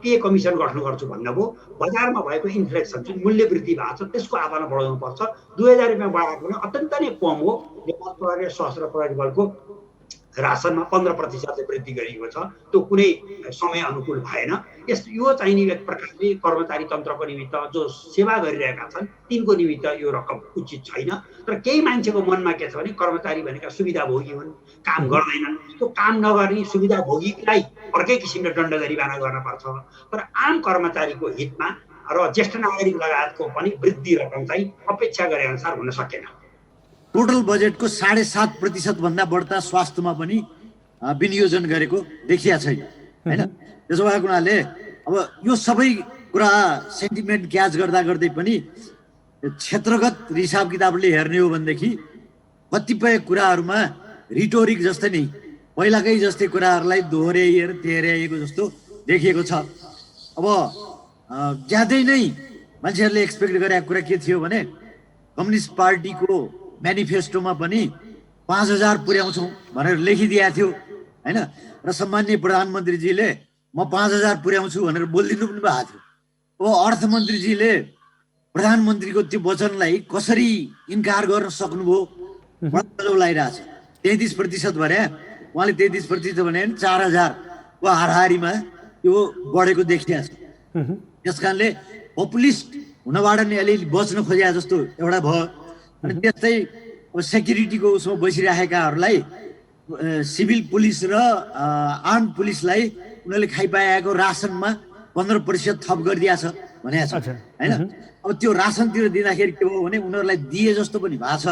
Pay commission गर्छु भन्नुभयो। बजारमा भएको इन्फ्लेक्सन जुन मूल्य वृद्धि भएको छ त्यसको आधारमा बढाउनु पर्छ। 2000 रुपियाँ बढाएको पनि अत्यन्त नै कम हो। नेपाल प्रहरी सशस्त्र प्रहरी बलको राशनमा 15% वृद्धि गरिएको छ। त्यो कुनै समय अनुकूल भएन। यो चाहिँ नि एक प्रकारले कर्मचारी तन्त्रको निमित्त जो सेवा गरिरहेका छन् तिनको निमित्त यो रकम उचित छैन। तर केही मान्छेको मनमा के छ भने कर्मचारी भनेका सुविधाभोगी हुन्, काम गर्दैनन्। त्यो काम नगर्ने सुविधाभोगीलाई अर्कै किसिमले दण्ड जरिवाना गर्नुपर्छ। तर आम कर्मचारीको हितमा र ज्येष्ठ नागरिक लगायतको पनि वृद्धि रकम चाहिँ अपेक्षा गरे अनुसार हुन सकेन। टोटल बजेटको 7.5% भन्दा बढ्ता स्वास्थ्यमा पनि विनियोजन गरेको देखिया छैन हैन। त्यसो भएको हुनाले अब यो सबै कुरा सेन्टिमेन्ट क्याच गर्दै पनि क्षेत्रगत हिसाब किताबले हेर्ने हो भनेदेखि कतिपय कुराहरूमा रिटोरिक जस्तै नै पहिलाकै जस्तै कुराहरूलाई दोहोऱ्याइएको जस्तो देखिएको छ। अब ज्यादै नै मान्छेहरूले एक्सपेक्ट गरेको कुरा के थियो भने कम्युनिस्ट पार्टीको म्यानिफेस्टोमा पनि 5000 पुर्याउँछौँ भनेर लेखिदिएको थियो हैन। र सम्माननीय प्रधानमन्त्रीजीले म 5000 पुर्याउँछु भनेर बोलिदिनु पनि भएको थियो। अब अर्थमन्त्रीजीले प्रधानमन्त्रीको त्यो वचनलाई कसरी इन्कार गर्न सक्नुभयो मलाई लागिरहेछ। 33% भने उहाँले 33% भने 4000 को हाराहारीमा यो बढेको देखिया छ। त्यस कारणले पपुलिस्ट हुनबाट नि अलिअलि बच्न खोजे जस्तो एउटा भयो। अनि त्यस्तै अब सेक्युरिटीको उसमा बसिरहेकाहरूलाई सिभिल पुलिस र आर्म पुलिसलाई उनीहरूले खाइपाएको रासनमा 15% थप गरिदिया छ भनेको छ हैन। अब त्यो रासनतिर दिँदाखेरि के हो भने उनीहरूलाई दिए जस्तो पनि भएको छ।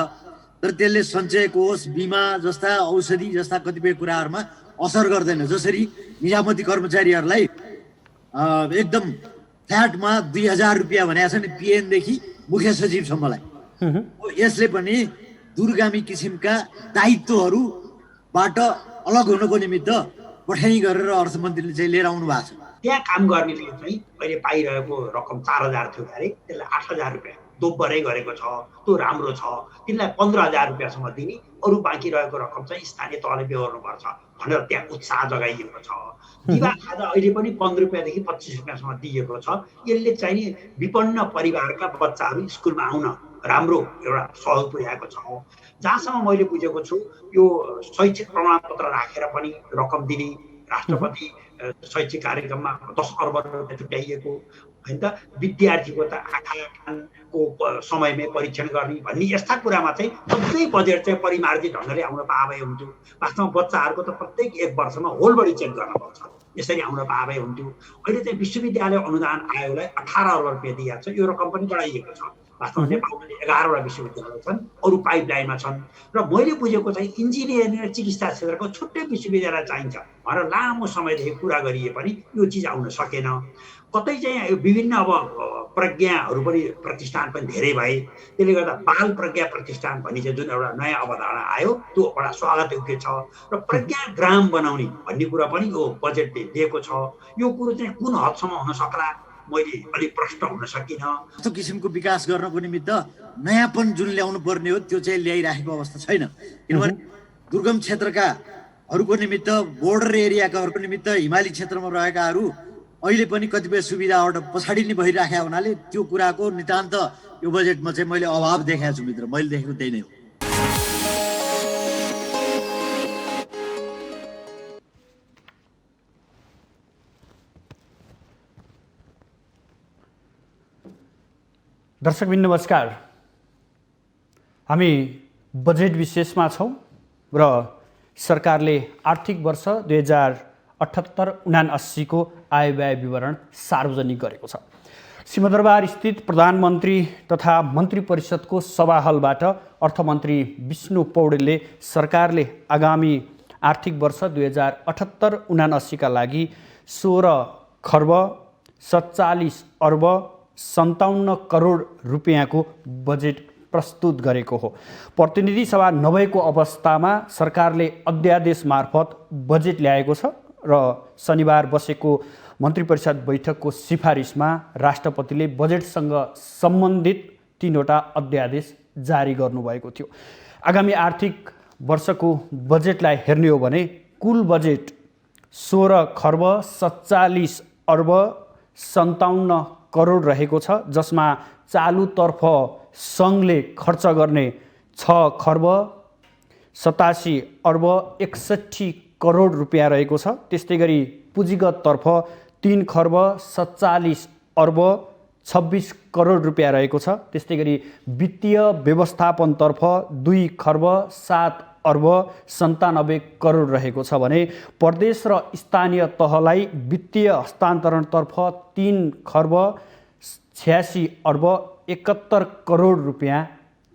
तर त्यसले सञ्चय कोष, बिमा जस्ता, औषधि जस्ता कतिपय कुराहरूमा असर गर्दैन। जसरी निजामती कर्मचारीहरूलाई एकदम फ्ल्याटमा 2000 रुपियाँ भनेको छ नि पिएनदेखि मुख्य सचिवसम्मलाई। यसले पनि दूरगामी किसिमका दायित्वहरूबाट अलग हुनको निमित्त पठाइ गरेर अर्थमन्त्रीले चाहिँ लिएर आउनु भएको छ। त्यहाँ काम गर्नेले चाहिँ अहिले पाइरहेको रकम 4000 थियो अरे त्यसलाई 8000 रुपियाँ दोब्बरै गरेको छ। त्यो राम्रो छ। तिनलाई 15000 रुपियाँसम्म दिने, अरू बाँकी रहेको रकम चाहिँ स्थानीय तहले बेहोर्नुपर्छ भनेर त्यहाँ उत्साह जगाइएको छ। दिवा खाजा अहिले पनि 15 रुपियाँदेखि 25 रुपियाँसम्म दिएको छ। यसले चाहिँ नि विपन्न परिवारका बच्चाहरू स्कुलमा आउन राम्रो एउटा सहयोग पुर्याएको छ। जहाँसम्म मैले बुझेको छु यो शैक्षिक प्रमाणपत्र राखेर पनि रकम दिने, राष्ट्रपति शैक्षिक कार्यक्रममा 10 अर्ब रुपियाँ छुट्याइएको हैन त। विद्यार्थीको त आँखा कानको समयमै परीक्षण गर्ने भन्ने यस्ता कुरामा चाहिँ सबै बजेट चाहिँ परिमार्जित ढङ्गले आउन पाए हुन्थ्यो। वास्तवमा बच्चाहरूको त प्रत्येक 1 वर्षमा होल बडी चेक गर्नुपर्छ। यसरी आउन पाए हुन्थ्यो। अहिले चाहिँ विश्वविद्यालय अनुदान आयोगलाई 18 अर्ब रुपियाँ दिएको छ। यो रकम पनि बढाइएको छ। वास्तवमा नेपालमा 11वटा विश्वविद्यालय छन्, अरू पाइपलाइनमा छन्। र मैले बुझेको चाहिँ इन्जिनियरिङ र चिकित्सा क्षेत्रको छुट्टै विश्वविद्यालय चाहिन्छ भनेर लामो समयदेखि कुरा गरिए पनि यो चिज आउन सकेन। कतै चाहिँ विभिन्न अब प्रज्ञाहरू पनि प्रतिष्ठान पनि धेरै भए। त्यसले गर्दा बाल प्रज्ञा प्रतिष्ठान भन्ने चाहिँ जुन एउटा नयाँ अवधारणा आयो त्यो एउटा स्वागत योग्य छ। र प्रज्ञा ग्राम बनाउने भन्ने कुरा पनि यो बजेटले दिएको छ। यो कुरो चाहिँ कुन हदसम्म हुन सक्ला मैले अलिक प्रश्न हुन सकिन। यस्तो किसिमको विकास गर्नको निमित्त नयाँपन जुन ल्याउनु पर्ने हो त्यो चाहिँ ल्याइराखेको अवस्था छैन। किनभने दुर्गम क्षेत्रकाहरूको निमित्त, बोर्डर एरियाकाहरूको निमित्त, हिमाली क्षेत्रमा रहेकाहरू अहिले पनि कतिपय सुविधाबाट पछाडि नै भइराखेका हुनाले त्यो कुराको नितान्त यो बजेटमा चाहिँ मैले अभाव देखाएको छु मित्र। मैले देखेको त्यही नै हो। दर्शकबिन नमस्कार। हामी बजेट विशेषमा छौँ र सरकारले आर्थिक वर्ष 2078-79 को आय व्यय विवरण सार्वजनिक गरेको छ। सिंहदरबार स्थित प्रधानमन्त्री तथा मन्त्री परिषदको सभा हलबाट अर्थमन्त्री विष्णु पौडेलले सरकारले आगामी आर्थिक वर्ष 2078-79 का लागि 16 खर्ब 47 अर्ब 57 करोड रुपियाँको बजेट प्रस्तुत गरेको हो। प्रतिनिधि सभा नभएको अवस्थामा सरकारले अध्यादेश मार्फत बजेट ल्याएको छ र शनिबार बसेको मन्त्री परिषद बैठकको सिफारिसमा राष्ट्रपतिले बजेटसँग सम्बन्धित 3वटा अध्यादेश जारी गर्नुभएको थियो। आगामी आर्थिक वर्षको बजेटलाई हेर्ने हो भने कुल बजेट 16 खर्ब 47 अर्ब 57 करोड रहेको छ, जसमा चालुतर्फ सङ्घले खर्च गर्ने 6 खर्ब 87 अर्ब 61 करोड रुपियाँ रहेको छ। त्यस्तै गरी पुँजीगततर्फ 3 खर्ब 47 अर्ब 26 करोड रुपियाँ रहेको छ। त्यस्तै गरी वित्तीय व्यवस्थापनतर्फ 2 खर्ब 7 अर्ब 97 करोड रहेको छ भने प्रदेश र स्थानीय तहलाई वित्तीय हस्तान्तरणतर्फ 3 खर्ब 86 अर्ब 71 करोड रुपियाँ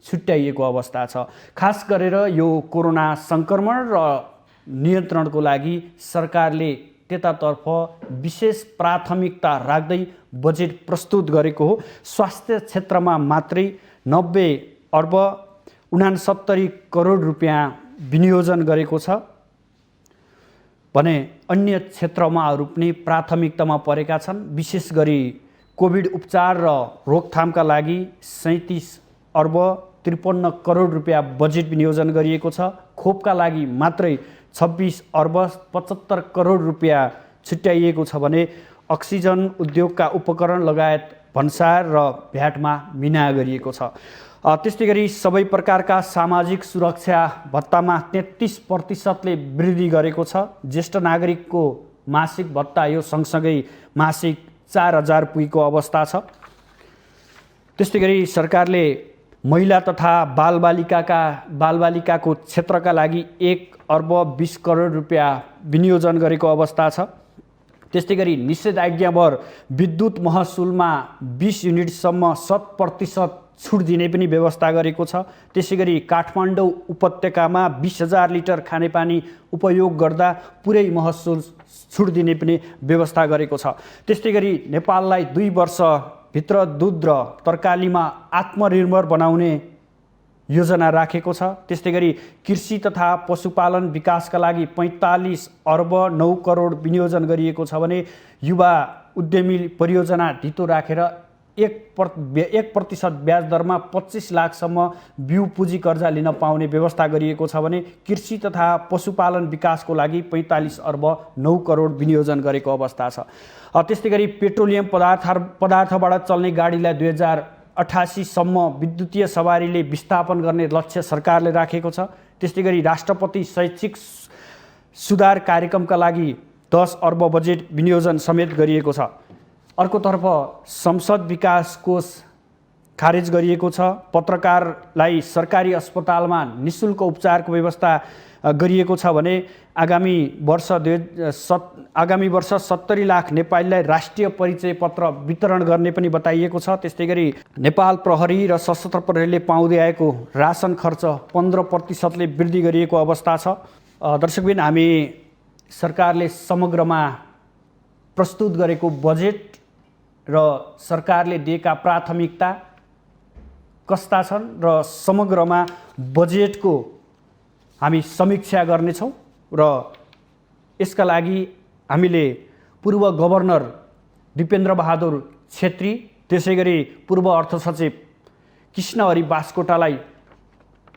छुट्याइएको अवस्था छ। खास गरेर यो कोरोना सङ्क्रमण र नियन्त्रणको लागि सरकारले त्यतातर्फ विशेष प्राथमिकता राख्दै बजेट प्रस्तुत गरेको हो। स्वास्थ्य क्षेत्रमा मात्रै 90 अर्ब 69 करोड रुपियाँ विनियोजन गरेको छ भने अन्य क्षेत्रमाहरू पनि प्राथमिकतामा परेका छन्। विशेष गरी कोभिड उपचार र रोकथामका लागि 37 अर्ब 53 करोड रुपियाँ बजेट विनियोजन गरिएको छ। खोपका लागि मात्रै 26 अर्ब 75 करोड रुपियाँ छुट्याइएको छ भने अक्सिजन उद्योगका उपकरण लगायत भन्सार र भ्याटमा मिना गरिएको छ। त्यस्तै गरी सबै प्रकारका सामाजिक सुरक्षा भत्तामा 33% वृद्धि गरेको छ। ज्येष्ठ नागरिकको मासिक भत्ता यो सँगसँगै मासिक 4000 पुगेको अवस्था छ। त्यस्तै गरी सरकारले महिला तथा बालबालिकाको क्षेत्रका लागि 1 अर्ब 20 करोड रुपियाँ विनियोजन गरेको अवस्था छ। त्यस्तै गरी निषेधाज्ञाभर विद्युत महसुलमा 20 युनिटसम्म 100% छुट दिने पनि व्यवस्था गरेको छ। त्यसै गरी काठमाडौँ उपत्यकामा 20,000 लिटर खानेपानी उपयोग गर्दा पुरै महसुल छुट दिने पनि व्यवस्था गरेको छ। त्यस्तै गरी नेपाललाई 2 वर्षभित्र दुध र तरकारीमा आत्मनिर्भर बनाउने योजना राखेको छ। त्यस्तै गरी कृषि तथा पशुपालन विकासका लागि 45 अर्ब 9 करोड विनियोजन गरिएको छ भने युवा उद्यमी परियोजना ढितो राखेर 1% ब्याज दरमा 25 लाखसम्म बिउ पुँजी कर्जा लिन पाउने व्यवस्था गरिएको छ भने कृषि तथा पशुपालन विकासको लागि 45 अर्ब 9 करोड विनियोजन गरेको अवस्था छ। त्यस्तै गरी पेट्रोलियम पदार्थबाट चल्ने गाडीलाई 2088 सम्म विद्युतीय सवारीले विस्थापन गर्ने लक्ष्य सरकारले राखेको छ। त्यस्तै गरी राष्ट्रपति शैक्षिक सुधार कार्यक्रमका लागि 10 अर्ब बजेट विनियोजन समेत गरिएको छ। अर्कोतर्फ संसद विकास कोष खारेज गरिएको छ। पत्रकारलाई सरकारी अस्पतालमा निःशुल्क उपचारको व्यवस्था गरिएको छ भने आगामी वर्ष 70 लाख नेपालीलाई राष्ट्रिय परिचय पत्र वितरण गर्ने पनि बताइएको छ। त्यस्तै गरी नेपाल प्रहरी र सशस्त्र प्रहरीले पाउँदै आएको रासन खर्च 15% वृद्धि गरिएको अवस्था छ। दर्शकबिन, हामी सरकारले समग्रमा प्रस्तुत गरेको बजेट र सरकारले दिएका प्राथमिकता कस्ता छन् र समग्रमा बजेटको हामी समीक्षा गर्नेछौँ र यसका लागि हामीले पूर्व गभर्नर दिपेन्द्र बहादुर छेत्री, त्यसै गरी पूर्व अर्थ सचिव कृष्णहरि बास्कोटालाई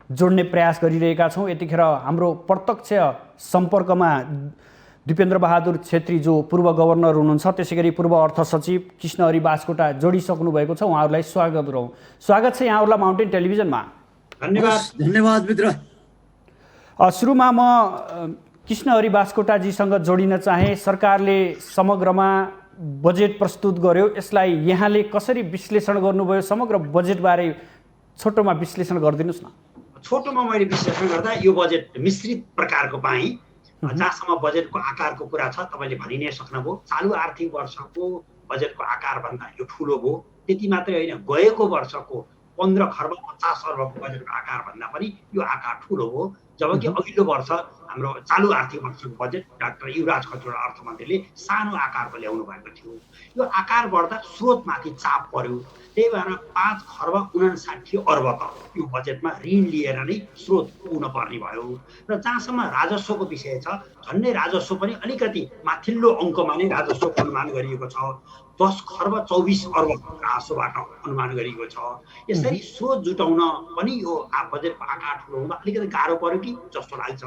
जोड्ने प्रयास गरिरहेका छौँ। यतिखेर हाम्रो प्रत्यक्ष सम्पर्कमा दिपेन्द्र बहादुर छेत्री जो पूर्व गभर्नर हुनुहुन्छ, त्यसै गरी पूर्व अर्थ सचिव कृष्णहरि बास्कोटा जोडिसक्नु भएको छ। उहाँहरूलाई स्वागत छ यहाँहरूलाई माउन्टेन टेलिभिजनमा। धन्यवाद मित्र। सुरुमा म कृष्णहरि बास्कोटाजीसँग जोडिन चाहे। सरकारले समग्रमा बजेट प्रस्तुत गर्यो, यसलाई यहाँले कसरी विश्लेषण गर्नुभयो? समग्र बजेटबारे छोटोमा विश्लेषण गरिदिनुहोस् न। छोटोमा मैले विश्लेषण गर्दा यो बजेट मिश्रित प्रकारको पाएँ। जहाँसम्म बजेटको आकारको कुरा छ तपाईँले भनि नै सक्नुभयो। चालु आर्थिक वर्षको बजेटको आकारभन्दा यो ठुलो भयो। त्यति मात्रै होइन, गएको वर्षको 15 खर्ब 50 अर्बको बजेटको आकारभन्दा पनि यो आकार ठुलो भयो। जबकि अघिल्लो वर्ष हाम्रो चालु आर्थिक वर्षको बजेट डाक्टर युवराज खतिवडा अर्थमन्त्रीले सानो आकारको ल्याउनु भएको थियो। यो आकार बढ्दा स्रोतमाथि चाप पर्यो। त्यही भएर 5 खर्ब 59 अर्ब त यो बजेटमा ऋण लिएर नै स्रोत पुग्न पर्ने भयो। र जहाँसम्म राजस्वको विषय छ, झन्डै राजस्व पनि अलिकति माथिल्लो अङ्कमा नै राजस्वको अनुमान गरिएको छ। 10 खर्ब 24 अर्ब राजस्वबाट अनुमान गरिएको छ। यसरी स्रोत जुटाउन पनि यो बजेटको आकार ठुलो हुँदा अलिकति गाह्रो पर्यो कि कि जस्तो लाग्छ।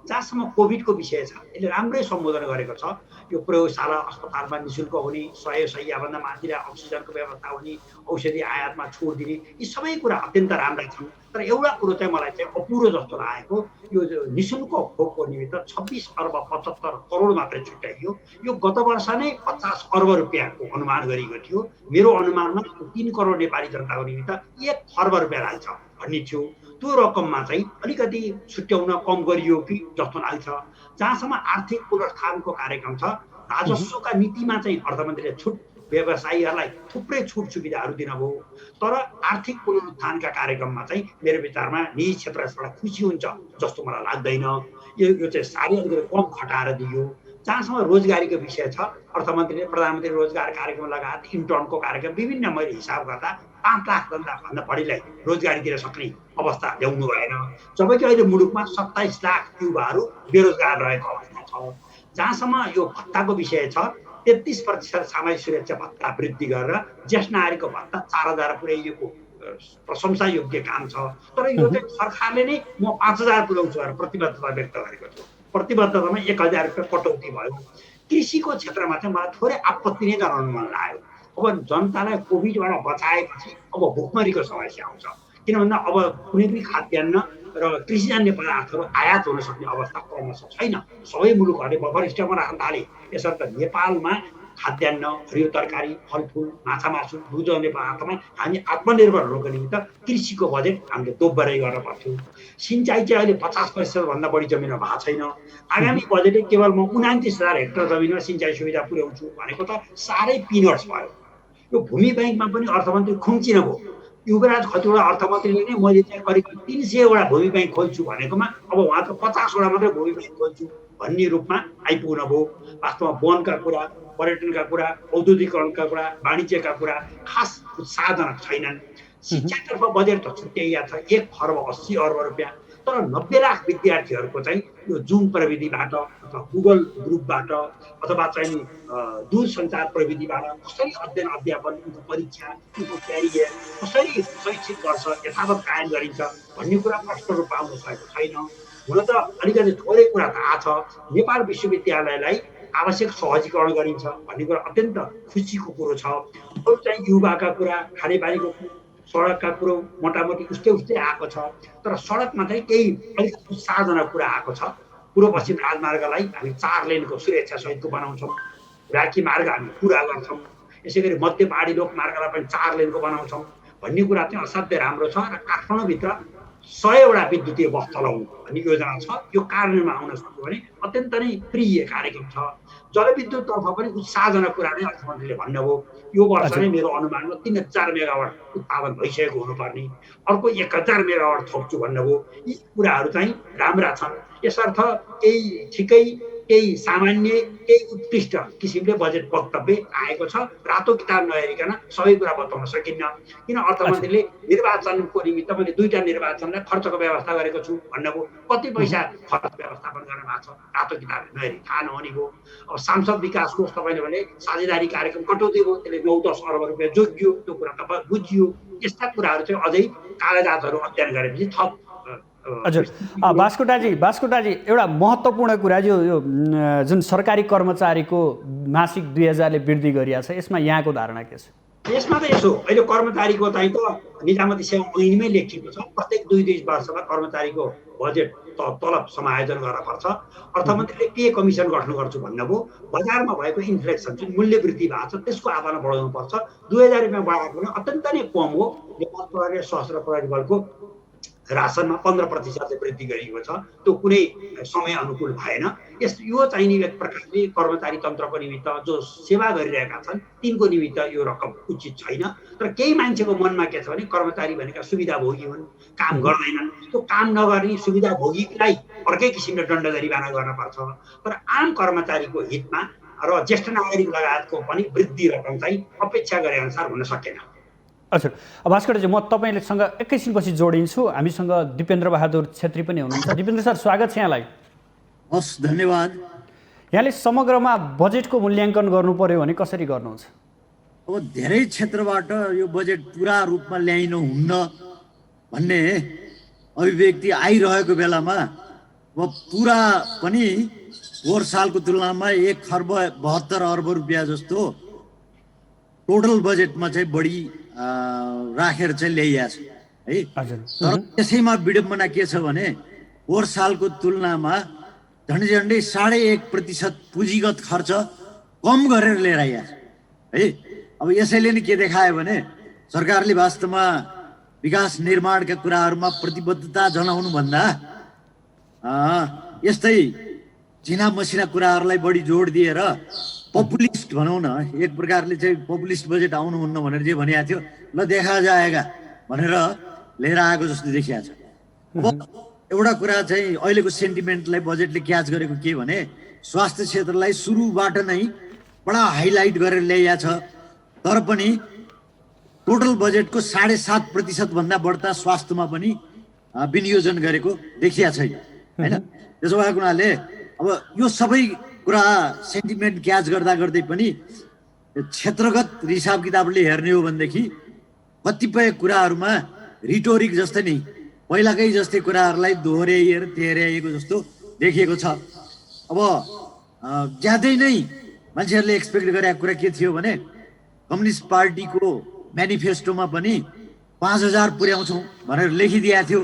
जहाँसम्म कोभिडको विषय छ यसले राम्रै सम्बोधन गरेको छ। यो प्रयोगशाला अस्पतालमा निःशुल्क हुने, 100 शय्याभन्दा माथिलाई अक्सिजनको व्यवस्था हुने, औषधि आयातमा छुट दिने, यी सबै कुरा अत्यन्त राम्रा छन्। तर एउटा कुरो चाहिँ मलाई चाहिँ अपुरो जस्तो लागेको, यो निःशुल्क खोपको निमित्त 26 अर्ब 75 करोड मात्रै छुट्याइयो। यो गत वर्ष नै 50 अर्ब रुपियाँको अनुमान गरिएको थियो। मेरो अनुमानमा 3 करोड नेपाली जनताको निमित्त 1 खर्ब रुपियाँ लाग्छ भन्ने थियो। त्यो रकममा चाहिँ अलिकति छुट्याउन कम गरियो कि जस्तो लाग्छ। जहाँसम्म आर्थिक पुनरुत्थानको कार्यक्रम छ, राजस्वका नीतिमा चाहिँ अर्थमन्त्रीले छुट व्यवसायीहरूलाई थुप्रै छुट सुविधाहरू दिनुभयो। तर आर्थिक पुनरुत्थानका कार्यक्रममा चाहिँ मेरो विचारमा निजी क्षेत्रबाट खुसी हुन्छ जस्तो मलाई लाग्दैन। यो चाहिँ साह्रै अलिकति कम खटाएर दियो। जहाँसम्म रोजगारीको विषय छ, अर्थमन्त्रीले प्रधानमन्त्री रोजगार कार्यक्रम लगायत इन्टर्नको कार्यक्रम विभिन्न मैले हिसाब गर्दा 5 लाख भन्दा बढीलाई रोजगारी दिन सक्ने अवस्था ल्याउनु भएन। जबकि अहिले मुलुकमा 27 लाख युवाहरू बेरोजगार रहेको अवस्था छ। जहाँसम्म यो भत्ताको विषय छ, 33% सामाजिक सुरक्षा भत्ता वृद्धि गरेर ज्येष्ठ नागरिकको भत्ता 4000 पुर्याइएको प्रशंसा योग्य काम छ। तर यो चाहिँ सरकारले नै म 5000 पुर्याउँछु भनेर प्रतिबद्धता व्यक्त गरेको छु। प्रतिबद्धतामा 1000 रुपियाँ कटौती भयो। कृषिको क्षेत्रमा चाहिँ मलाई थोरै आपत्ति नै जनाउनु मन लाग्यो। अब जनतालाई कोभिडबाट बचाएपछि अब भुखमरीको समस्या आउँछ। किन भन्दा अब कुनै पनि खाद्यान्न र कृषिजन्य पदार्थहरू आयात हुन सक्ने अवस्था क्रमशः छैन। सबै मुलुकहरूले बफर स्टकमा राख्न थाले। यसर्थ नेपालमा खाद्यान्न, हरियो तरकारी, फलफुल, माछा मासु, दुधजन्य पदार्थमा हामी आत्मनिर्भर हुनुको निमित्त कृषिको बजेट हामीले दोब्बरै गर्न पर्थ्यो। सिँचाइ चाहिँ अहिले 50% भन्दा बढी जमिनमा भएको छैन। आगामी बजेटले केवल म 29,000 हेक्टर जमिनमा सिँचाइ सुविधा पुर्याउँछु भनेको त साह्रै पिनट्स भयो। यो भूमि ब्याङ्कमा पनि अर्थमन्त्री खुम्चिन भयो। युवराज खतिवडा अर्थमन्त्रीले नै मैले चाहिँ करिब 300 वटा भूमि ब्याङ्क खोल्छु भनेकोमा अब उहाँ त 50 वटा मात्रै भूमि ब्याङ्क खोल्छु भन्ने रूपमा आइपुग्न भयो। वास्तवमा वनका कुरा, पर्यटनका कुरा, औद्योगिकरणका कुरा, वाणिज्यका कुरा खास उत्साहजनक छैनन्। शिक्षातर्फ बजेट त छुट्याइया छ 1 खर्ब 80 अर्ब रुपियाँ। तर 90 लाख विद्यार्थीहरूको चाहिँ यो जुम प्रविधिबाट अथवा गुगल ग्रुपबाट अथवा चाहिँ दूरसञ्चार प्रविधिबाट कसरी अध्ययन अध्यापन, उनको परीक्षा, उनको क्यारियर कसरी शैक्षिक वर्ष यथावत कायम गरिन्छ भन्ने कुरा प्रष्ट रूपमा आउन सकेको छैन। हुन त अलिकति थोरै कुरा थाहा छ। नेपाल विश्वविद्यालयलाई आवश्यक सहजीकरण गरिन्छ भन्ने कुरा अत्यन्त खुसीको कुरो छ। अरू चाहिँ युवाका कुरा, खानेपानीको सडकका कुरो मोटामोटी उस्तै आएको छ। तर सडकमा चाहिँ केही अलिक उत्साहजनक कुरा आएको छ। पूर्व पश्चिम राजमार्गलाई हामी 4 लेनको सुरक्षा सहितको बनाउँछौँ। राखी मार्ग हामी पुरा गर्छौँ। यसै गरी मध्य पहाडी लोकमार्गलाई पनि 4 लेनको बनाउँछौँ भन्ने कुरा चाहिँ असाध्यै राम्रो छ। र काठमाडौँभित्र 100 वटा विद्युतीय बस चलाउनु भन्ने योजना छ। यो कार्यान्वयनमा आउन सक्यो भने अत्यन्त नै प्रिय कार्यक्रम छ। जलविद्युततर्फ पनि उत्साहजनक कुरा नै अर्थमन्त्रीले भन्नुभयो। यो वर्ष नै मेरो अनुमानमा 3000 मेगावाट उत्पादन भइसकेको हुनुपर्ने, अर्को 1000 मेगावाट थप्छु भन्नुभयो। यी कुराहरू चाहिँ राम्रा छन्। यसर्थ केही ठिकै, केही सामान्य, केही उत्कृष्ट किसिमले बजेट वक्तव्य आएको छ। रातो किताब नहेरिकन सबै कुरा बताउन सकिन्न। किन अर्थमन्त्रीले निर्वाचनको निमित्त मैले 2टा निर्वाचनलाई खर्चको व्यवस्था गरेको छु भन्नुभयो। कति पैसा खर्च व्यवस्थापन गर्न भएको छ रातो किताब नहेरी थाहा नहुने भयो। अब सांसद विकास कोष तपाईँले भने साझेदारी कार्यक्रम कटौती भयो, त्यसले 9-10 अर्ब रुपियाँ जोगियो, त्यो कुरा त बुझियो। यस्ता कुराहरू चाहिँ अझै कागजातहरू अध्ययन गरेपछि थप। हजुर, बास्कोटाजी एउटा महत्त्वपूर्ण कुरा यो जुन सरकारी कर्मचारीको मासिक 2000ले वृद्धि गरिएको छ, यसमा यहाँको धारणा के छ? यसमा त यसो अहिले कर्मचारीको चाहिँ त निजामती सेवा ऐनमै लेखिएको छ। प्रत्येक 2-2 वर्षमा कर्मचारीको बजेट तलब समायोजन गर्न पर्छ। अर्थमन्त्रीले पे कमिसन गठन गर्छु भन्नुभयो। बजारमा भएको इन्फ्लेक्सन जुन मूल्य वृद्धि भएको छ त्यसको आधारमा बढाउनु पर्छ। 2000 रुपियाँ बढाएको पनि अत्यन्त नै कम हो। नेपाल प्रहरी सशस्त्र प्रहरी बलको रासनमा 15% वृद्धि गरिएको छ। त्यो कुनै समय अनुकूल भएन। यो चाहिने एक प्रकारले कर्मचारी तन्त्रको निमित्त जो सेवा गरिरहेका छन् तिनको निमित्त यो रकम उचित छैन। तर केही मान्छेको मनमा के छ भने कर्मचारी भनेका सुविधाभोगी हुन्, काम गर्दैनन्। त्यो काम नगर्ने सुविधाभोगीलाई अर्कै किसिमले दण्ड जरिवाना गर्न पर्छ। तर आम कर्मचारीको हितमा र ज्येष्ठ नागरिक लगायतको पनि वृद्धि रकम चाहिँ अपेक्षा गरे अनुसार हुन सकेन। हजुर, भास्करजी म तपाईँसँग एकैछिनपछि जोडिन्छु। हामीसँग दिपेन्द्र बहादुर छेत्री पनि हुनुहुन्छ। दिपेन्द्र सर, स्वागत छ यहाँलाई। हस्, धन्यवाद। यहाँले समग्रमा बजेटको मूल्याङ्कन गर्नु पर्यो भने कसरी गर्नुहुन्छ? अब धेरै क्षेत्रबाट यो बजेट पुरा रूपमा ल्याइनु हुन्न भन्ने अभिव्यक्ति आइरहेको बेलामा अब पुरा पनि पोहोर सालको तुलनामा 1,72 अर्ब रुपियाँ जस्तो टोटल बजेटमा चाहिँ बढी राखेर चाहिँ ल्याइएको छ है। तर त्यसैमा विडम्बना के छ भने पोहोर सालको तुलनामा झन्डै 1.5% पुँजीगत खर्च कम गरेर लिएर आइएको छ है। अब यसैले नै के देखायो भने सरकारले वास्तवमा विकास निर्माणका कुराहरूमा प्रतिबद्धता जनाउनु भन्दा यस्तै चिना मसिना कुराहरूलाई बढी जोड दिएर पपुलिस्ट भनौँ न, एक प्रकारले चाहिँ पपुलिस्ट बजेट आउनुहुन्न भनेर जे भनिएको थियो, ल देखा जाएगा भनेर लिएर आएको जस्तो देखिएको छ। अब एउटा कुरा चाहिँ अहिलेको सेन्टिमेन्टलाई बजेटले क्याच गरेको के भने स्वास्थ्य क्षेत्रलाई सुरुबाट नै बडा हाइलाइट गरेर ल्याइएको छ। तर पनि टोटल बजेटको 7.5% भन्दा बढ्ता स्वास्थ्यमा पनि विनियोजन गरेको देखिया छैन हैन। त्यसो भएको हुनाले अब यो सबै कुरा सेन्टिमेन्ट क्याच गर्दा गर्दै पनि क्षेत्रगत हिसाब किताबले हेर्ने हो भनेदेखि कतिपय कुराहरूमा रिटोरिक जस्तै नै पहिलाकै जस्तै कुराहरूलाई दोहोऱ्याइएर तेह्र्याइएको जस्तो देखिएको छ। अब ज्यादै नै मान्छेहरूले एक्सपेक्ट गरेको कुरा के थियो भने कम्युनिस्ट पार्टीको म्यानिफेस्टोमा पनि 5,000 पुर्याउँछौँ भनेर लेखिदिएको थियो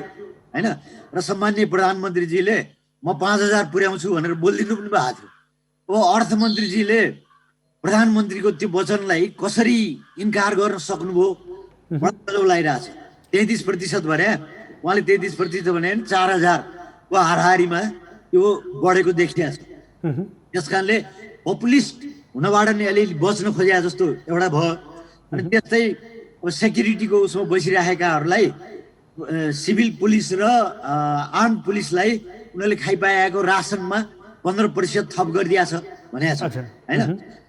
हैन। र सम्माननीय प्रधानमन्त्रीजीले म 5,000 पुर्याउँछु भनेर बोलिदिनु पनि भएको थियो। अब अर्थमन्त्रीजीले प्रधानमन्त्रीको त्यो वचनलाई कसरी इन्कार गर्न सक्नुभयो मलाई लागिरहेछ। 33% भने उहाँले 33% भने 4,000 को हाराहारीमा यो बढेको देखिया छ। त्यस कारणले पपुलिस्ट हुनबाट नि अलिअलि बच्न खोजेको जस्तो एउटा भयो। अनि त्यस्तै अब सेक्युरिटीको उसमा बसिराखेकाहरूलाई सिभिल पुलिस र आर्म पुलिसलाई उनीहरूले खाइपाएको रासनमा 15% थप गरिदिएको छ भनेको छ हैन।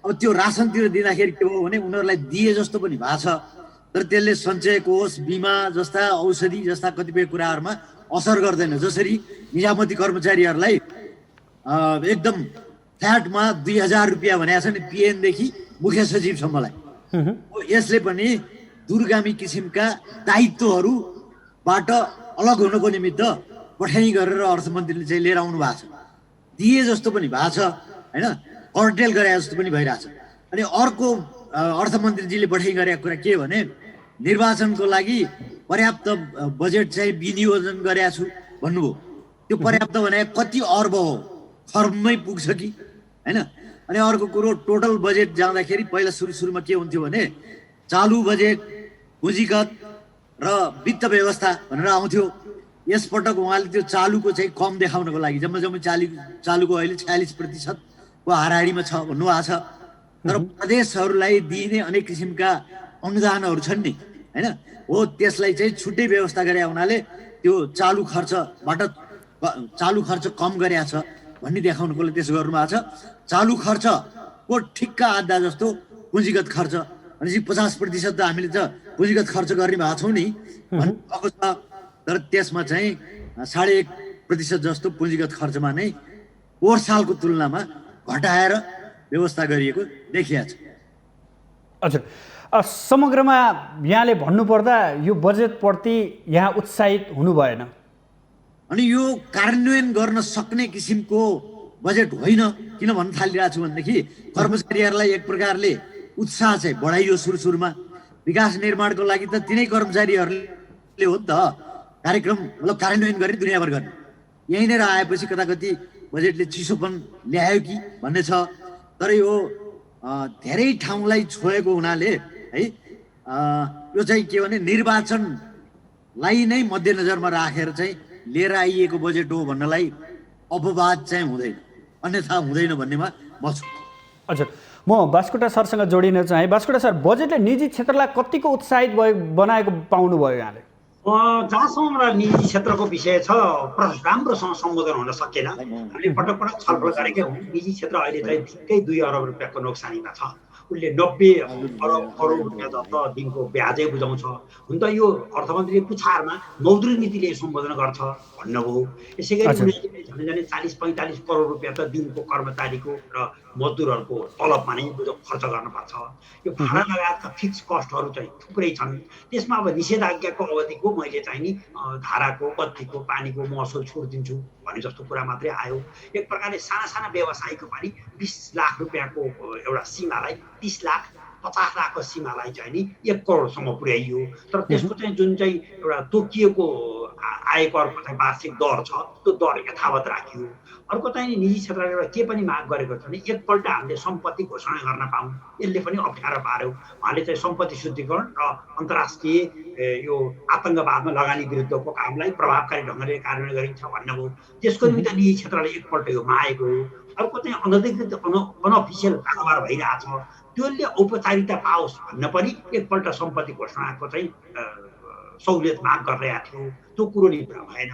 अब त्यो रासनतिर दिँदाखेरि के भयो भने उनीहरूलाई दिए जस्तो पनि भएको छ, तर त्यसले सञ्चय कोष, बिमा जस्ता, औषधि जस्ता कतिपय कुराहरूमा असर गर्दैन। जसरी निजामती कर्मचारीहरूलाई एकदम फ्ल्याटमा 2,000 रुपियाँ भनेको छ नि पिएनदेखि मुख्य सचिवसम्मलाई। यसले पनि दूरगामी किसिमका दायित्वहरूबाट अलग हुनको निमित्त पठाइ गरेर अर्थमन्त्रीले चाहिँ लिएर आउनु भएको छ। दिए जस्तो पनि भएको छ हैन, कर्टेल गरे जस्तो पनि भइरहेछ। अनि अर्को अर्थमन्त्रीजीले पठाइ गरेको कुरा के भने निर्वाचनको लागि पर्याप्त बजेट चाहिँ विनियोजन गरेको छु भन्नुभयो। त्यो पर्याप्त भने कति अर्ब हो, खर्बमै पुग्छ कि हैन। अनि अर्को कुरो टोटल बजेट जाँदाखेरि पहिला सुरुमा के हुन्थ्यो भने चालु बजेट, पुँजीगत र वित्त व्यवस्था भनेर आउँथ्यो। यसपटक उहाँले त्यो चालुको चाहिँ कम देखाउनको लागि जम्मै चालुको अहिले 46% को हाराहारीमा छ भन्नुभएको छ। तर प्रदेशहरूलाई दिइने अनेक किसिमका अनुदानहरू छन् नि हैन, हो त्यसलाई चाहिँ छुट्टै व्यवस्था गरे हुनाले त्यो चालु खर्च कम गरेको छ भन्ने देखाउनुको लागि त्यसो गर्नुभएको छ। चालु खर्चको ठिक्का आधा जस्तो पुँजीगत खर्च, भनेपछि 50% त हामीले त पुँजीगत खर्च गर्ने भएको छौँ नि भन्नुभएको छ। तर त्यसमा चाहिँ 1.5% जस्तो पुँजीगत खर्चमा नै पोहोर सालको तुलनामा घटाएर व्यवस्था गरिएको देखिया छ। हजुर, समग्रमा यहाँले भन्नुपर्दा यो बजेटप्रति यहाँ उत्साहित हुनु भएन। अनि यो कार्यान्वयन गर्न सक्ने किसिमको बजेट होइन। किन भन्न थालिरहेको छु भनेदेखि कर्मचारीहरूलाई एक प्रकारले उत्साह चाहिँ बढाइयो सुरुमा। विकास निर्माणको लागि त तिनै कर्मचारीहरूले हो नि त कार्यक्रम मतलब कार्यान्वयन गर्ने दुनियाँभर गर्ने। यहीँनिर आएपछि कताकति बजेटले चिसोपन ल्यायो कि भन्ने छ। तर यो धेरै ठाउँलाई छोएको हुनाले है यो चाहिँ के भने निर्वाचनलाई नै मध्यनजरमा राखेर चाहिँ लिएर आइएको बजेट हो भन्नलाई अपवाद चाहिँ हुँदैन, अन्यथा हुँदैन भन्नेमा म छु। हजुर, म बास्कोटा सरसँग जोडिन चाहे। बास्कोटा सर, बजेटले निजी क्षेत्रलाई कतिको उत्साहित बनाएको पाउनुभयो यहाँले? जहाँसम्म मलाई निजी क्षेत्रको विषय छ राम्रोसँग सम्बोधन हुन सकेन। हामीले पटक छलफल गरेकै हौँ। निजी क्षेत्र अहिले चाहिँ ठिक्कै 2 अरब रुपियाँको नोक्सानीमा छ। उसले 90 अरब करोड रुपियाँ जस्तो दिनको ब्याजै बुझाउँछ। हुन त यो अर्थमन्त्रीले पुछारमा मौद्रिक नीतिले सम्बोधन गर्छ भन्नुभयो। यसै गरी झन्डै 40-45 करोड रुपियाँ त दिनको कर्मचारीको र मजदुरहरूको तलबमा नै खर्च गर्नुपर्छ। यो भाडा लगायतका फिक्स कस्टहरू चाहिँ थुप्रै छन्। त्यसमा अब निषेधाज्ञाको अवधिको मैले चाहिँ नि धाराको, बत्तीको, पानीको महसुल छुट दिन्छु भने जस्तो कुरा मात्रै आयो। एक प्रकारले साना साना व्यवसायको पनि 20 लाख रुपियाँको एउटा सीमालाई 30 लाख 50 लाखको सीमालाई चाहिँ नि 1 करोडसम्म पुर्याइयो। तर त्यसको चाहिँ जुन चाहिँ एउटा तोकिएको आयकरको चाहिँ वार्षिक दर छ त्यो दर यथावत राखियो। अर्को चाहिँ निजी क्षेत्रले एउटा के पनि माग गरेको छ भने एकपल्ट हामीले सम्पत्ति घोषणा गर्न पाऊँ, यसले पनि अप्ठ्यारो पार्यो। उहाँले चाहिँ सम्पत्ति शुद्धिकरण र अन्तर्राष्ट्रिय यो आतङ्कवादमा लगानी विरुद्धको कामलाई प्रभावकारी ढङ्गले कार्यान्वयन गरिन्छ भन्नुभयो। त्यसको निमित्त निजी क्षेत्रले एकपल्ट यो मागेको हो। अर्को चाहिँ अनधिकृत अनअफिसियल कारोबार भइरहेछ, त्यसले औपचारिकता पाओस् भन्न पनि एकपल्ट सम्पत्ति घोषणाको चाहिँ सहुलियत माग गरिरहेको थियो। त्यो कुरो नि पुरा भएन।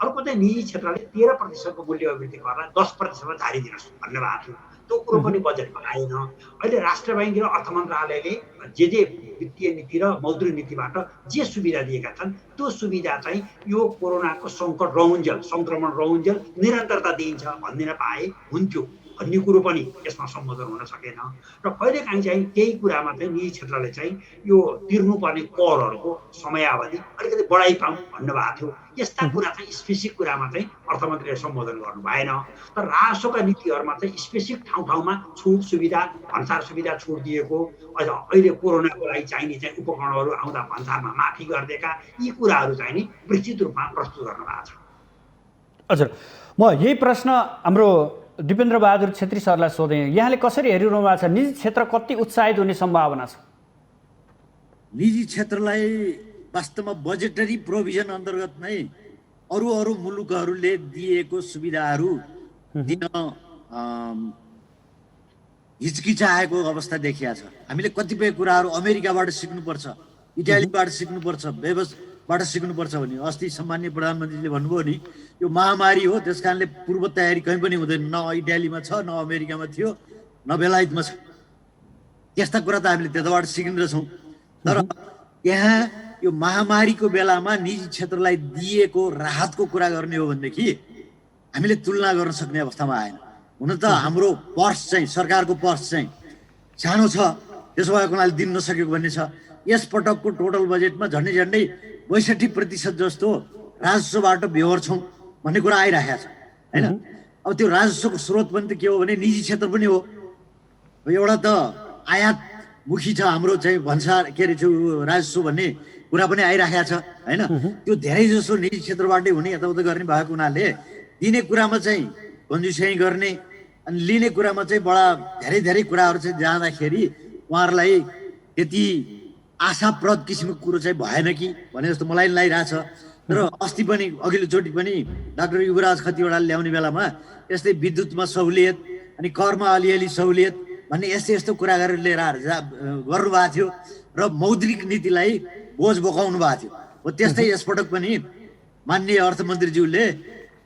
अर्को चाहिँ निजी क्षेत्रले 13% मूल्य अभिवृद्धि गरेर 10% जारी दिनुहोस् भन्नुभएको थियो। त्यो कुरो पनि बजेटमा आएन। अहिले राष्ट्र बैङ्क र अर्थ मन्त्रालयले जे वित्तीय नीति र मौद्रिक नीतिबाट जे सुविधा दिएका छन् त्यो सुविधा चाहिँ यो कोरोनाको सङ्कट रहउन्जेल, सङ्क्रमण रहउन्जेल निरन्तरता दिइन्छ भनिदिन पाए हुन्थ्यो भन्ने कुरो पनि यसमा सम्बोधन हुन सकेन। र कहिलेकाहीँ चाहिँ केही कुरामा चाहिँ निजी क्षेत्रले चाहिँ यो तिर्नुपर्ने करहरूको समयावधि अलिकति बढाइ पाऊँ भन्नुभएको थियो। यस्ता कुरा चाहिँ स्पेसिफिक कुरामा चाहिँ अर्थमन्त्रीले सम्बोधन गर्नु भएन। तर राजस्वका नीतिहरूमा चाहिँ स्पेसिफिक ठाउँ छुट सुविधा भन्सार सुविधा छुट दिएको, अहिले कोरोनाको लागि चाहिने चाहिँ उपकरणहरू आउँदा भन्सारमा माफी गरिदिएका, यी कुराहरू चाहिँ नि विस्तृत रूपमा प्रस्तुत गर्नु भएको छ। हजुर, म यही प्रश्न हाम्रो दिपेन्द्र बहादुर छेत्री सरलाई सोधेँ। यहाँले कसरी हेरिरहनु भएको छ? निजी क्षेत्र कति उत्साहित हुने सम्भावना छ? निजी क्षेत्रलाई वास्तवमा बजेटरी प्रोभिजन अन्तर्गत नै अरू मुलुकहरूले दिएको सुविधाहरू दिन हिचकिचाएको अवस्था देखिया छ। हामीले कतिपय कुराहरू अमेरिकाबाट सिक्नुपर्छ, इटालीबाट सिक्नुपर्छ, बाट सिक्नुपर्छ भने अस्ति सम्माननीय प्रधानमन्त्रीले भन्नुभयो नि यो महामारी हो, त्यस कारणले पूर्व तयारी कहीँ पनि हुँदैन, न इटालीमा छ, न अमेरिकामा थियो, न बेलायतमा छ। त्यस्ता कुरा त हामीले त्यताबाट सिकिरहेछौँ। तर यहाँ यो महामारीको बेलामा निजी क्षेत्रलाई दिएको राहतको कुरा गर्ने हो भनेदेखि हामीले तुलना गर्न सक्ने अवस्थामा आएन। हुन त हाम्रो पर्स चाहिँ सरकारको पर्स चाहिँ सानो छ, त्यसो भएको हुनाले दिन नसकेको भन्ने छ। यस पटकको टोटल बजेटमा झन्डै 62% जस्तो राजस्वबाट बेहोर्छौँ भन्ने कुरा आइरहेको छ होइन। अब त्यो राजस्वको स्रोत पनि त के हो भने निजी क्षेत्र पनि हो। एउटा त आयातमुखी छ हाम्रो चाहिँ भन्सार के अरे राजस्व भन्ने कुरा पनि आइरहेको छ होइन। त्यो धेरै जसो निजी क्षेत्रबाटै हुने यताउता गर्ने भएको हुनाले दिने कुरामा चाहिँ कन्जुसाइ गर्ने अनि लिने कुरामा चाहिँ बडा धेरै कुराहरू चाहिँ जाँदाखेरि उहाँहरूलाई त्यति आशाप्रद किसिमको कुरो चाहिँ भएन कि भने जस्तो मलाई लागिरहेछ। तर अस्ति पनि अघिल्लोचोटि पनि डाक्टर युवराज खतिवडाले ल्याउने बेलामा यस्तै विद्युतमा सहुलियत अनि करमा अलिअलि सहुलियत भन्ने यस्तो कुरा गरेर लिएर गर्नुभएको थियो र मौद्रिक नीतिलाई बोझ बोकाउनु भएको थियो। हो त्यस्तै यसपटक पनि माननीय अर्थमन्त्रीज्यूले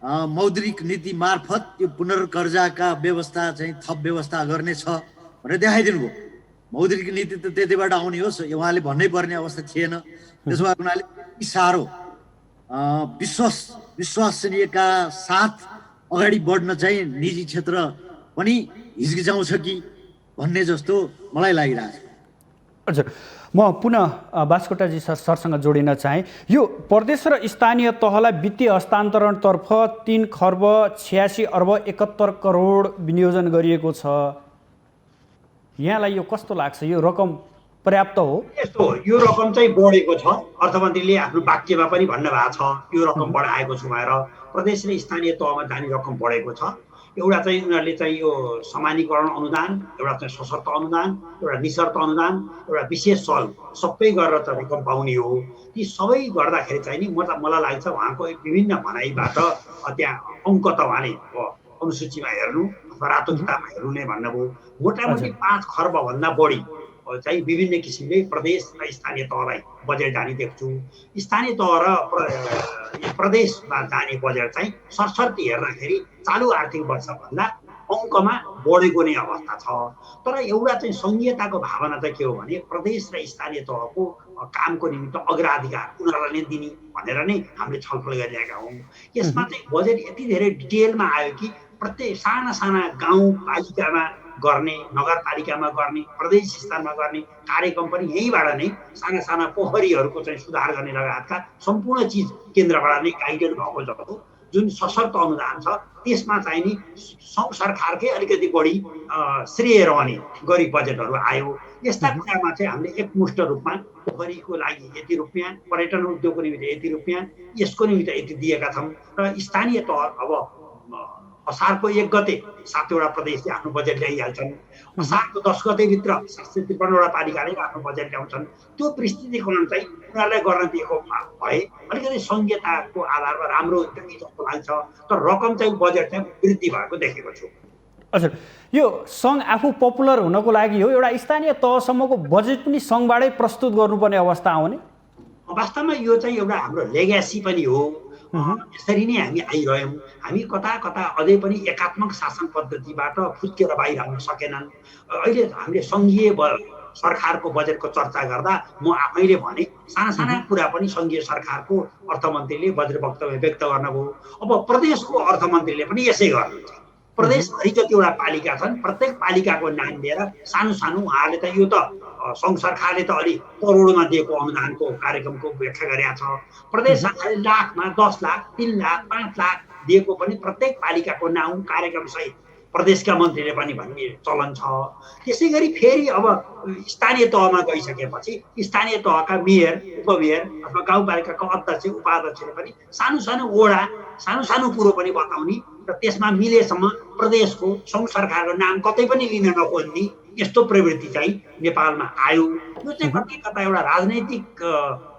मौद्रिक नीति मार्फत त्यो पुनर्कर्जाका व्यवस्था चाहिँ थप व्यवस्था गर्ने छ भनेर देखाइदिनु भयो। मौद्रिक नीति त त्यतिबाट आउने हो, उहाँले भन्नै पर्ने अवस्था थिएन। त्यसो भएको हुनाले साह्रो विश्वसनीयका साथ अगाडि बढ्न चाहिँ निजी क्षेत्र पनि हिचकिचाउँछ कि भन्ने जस्तो मलाई लागिरहेछ। हजुर, म पुनः बास्कोटाजी सरसँग जोडिन चाहेँ। यो प्रदेश र स्थानीय तहलाई वित्तीय हस्तान्तरणतर्फ 3 खर्ब 86 अर्ब 71 करोड विनियोजन गरिएको छ। यहाँलाई यो कस्तो लाग्छ? यो रकम पर्याप्त हो? यस्तो यो रकम चाहिँ बढेको छ। अर्थमन्त्रीले आफ्नो वाक्यमा पनि भन्नुभएको छ यो रकम बढाएको छु भनेर। प्रदेश र स्थानीय तहमा जाने रकम बढेको छ। एउटा चाहिँ उनीहरूले चाहिँ यो समानीकरण अनुदान, एउटा चाहिँ सशर्त अनुदान, एउटा निशर्त अनुदान, एउटा विशेष सल सबै गरेर चाहिँ रकम पाउने हो। ती सबै गर्दाखेरि चाहिँ नि मलाई लाग्छ उहाँको विभिन्न भनाइबाट त्यहाँ अङ्क त उहाँले अनुसूचीमा हेर्नु अथवा रातो किताबमा हेर्नु नै भन्नुभयो। मोटामोटी 5 खर्बभन्दा बढी चाहिँ विभिन्न किसिमले प्रदेश र स्थानीय तहलाई बजेट जाने देख्छु। स्थानीय तह र प्रदेशमा जाने बजेट चाहिँ सरसर्ती हेर्दाखेरि चालु आर्थिक वर्षभन्दा अङ्कमा बढेको नै अवस्था छ। तर एउटा चाहिँ संघीयताको भावना चाहिँ के हो भने प्रदेश र स्थानीय तहको कामको निमित्त अग्राधिकार उनीहरूलाई नै दिने भनेर नै हामीले छलफल गरिरहेका हौँ। यसमा चाहिँ बजेट यति धेरै डिटेलमा आयो कि प्रत्येक साना गाउँपालिकामा गर्ने, नगरपालिकामा गर्ने, प्रदेश स्तरमा गर्ने कार्यक्रम पनि यहीँबाट नै साना पोखरीहरूको चाहिँ सुधार गर्ने लगायतका सम्पूर्ण चिज केन्द्रबाट नै गाइडेड भएको जस्तो जुन सशक्त अनुदान छ त्यसमा चाहिँ नि सङ्घ सरकारकै अलिकति बढी श्रेय रहने गरी बजेटहरू आयो। यस्ता कुरामा चाहिँ हामीले एकमुष्ट रूपमा पोखरीको लागि यति रुपियाँ, पर्यटन उद्योगको निमित्त यति रुपियाँ, यसको निमित्त यति दिएका छौँ र स्थानीय तह अब असारको 1 गते 7 वटा प्रदेशले आफ्नो बजेट ल्याइहाल्छन्, असारको 10 गतेभित्र 753 वटा पालिकाले आफ्नो बजेट ल्याउँछन्। त्यो दृष्टिकोण चाहिँ उनीहरूलाई गर्न दिएको भए अलिकति सङ्घीयताको आधारमा राम्रो हुन्थ्यो जस्तो लाग्छ, तर रकम चाहिँ बजेट चाहिँ वृद्धि भएको देखेको छु। हजुर, यो सङ्घ आफू पपुलर हुनको लागि हो, एउटा स्थानीय तहसम्मको बजेट पनि सङ्घबाटै प्रस्तुत गर्नुपर्ने अवस्था आउने? वास्तवमा यो चाहिँ एउटा हाम्रो लेग्यासी पनि हो। यसरी नै हामी आइरह्यौँ। हामी कता कता अझै पनि एकात्मक शासन पद्धतिबाट फुत्केर बाहिर आउन सकेनन्। अहिले हामीले सङ्घीय सरकारको बजेटको चर्चा गर्दा म आफैले भने साना साना कुरा पनि सङ्घीय सरकारको अर्थमन्त्रीले बजेट वक्तव्य व्यक्त गर्नुभयो। अब प्रदेशको अर्थमन्त्रीले पनि यसै गर्नुहुन्छ। प्रदेशभरि जतिवटा पालिका छन् प्रत्येक पालिकाको नाम लिएर सानो सानो उहाँहरूले त यो त सङ्घ सरकारले त अलि करोडमा दिएको अनुदानको कार्यक्रमको व्याख्या गरेका छ। प्रदेश सरकारले लाखमा 10 लाख 3 लाख 5 लाख दिएको पनि प्रत्येक पालिकाको नाउँ कार्यक्रम सहित प्रदेशका मन्त्रीले पनि भन्ने चलन छ। त्यसै गरी फेरि अब स्थानीय तहमा गइसकेपछि स्थानीय तहका मेयर, उपमेयर अथवा गाउँपालिकाका अध्यक्ष उपाध्यक्षले पनि सानो सानो वडा, सानो सानो कुरो पनि बताउने र त्यसमा मिलेसम्म प्रदेशको सङ्घ सरकारको नाम कतै पनि लिन नखोज्ने यस्तो प्रवृत्ति चाहिँ नेपालमा आयो। यो चाहिँ कतै कता एउटा राजनैतिक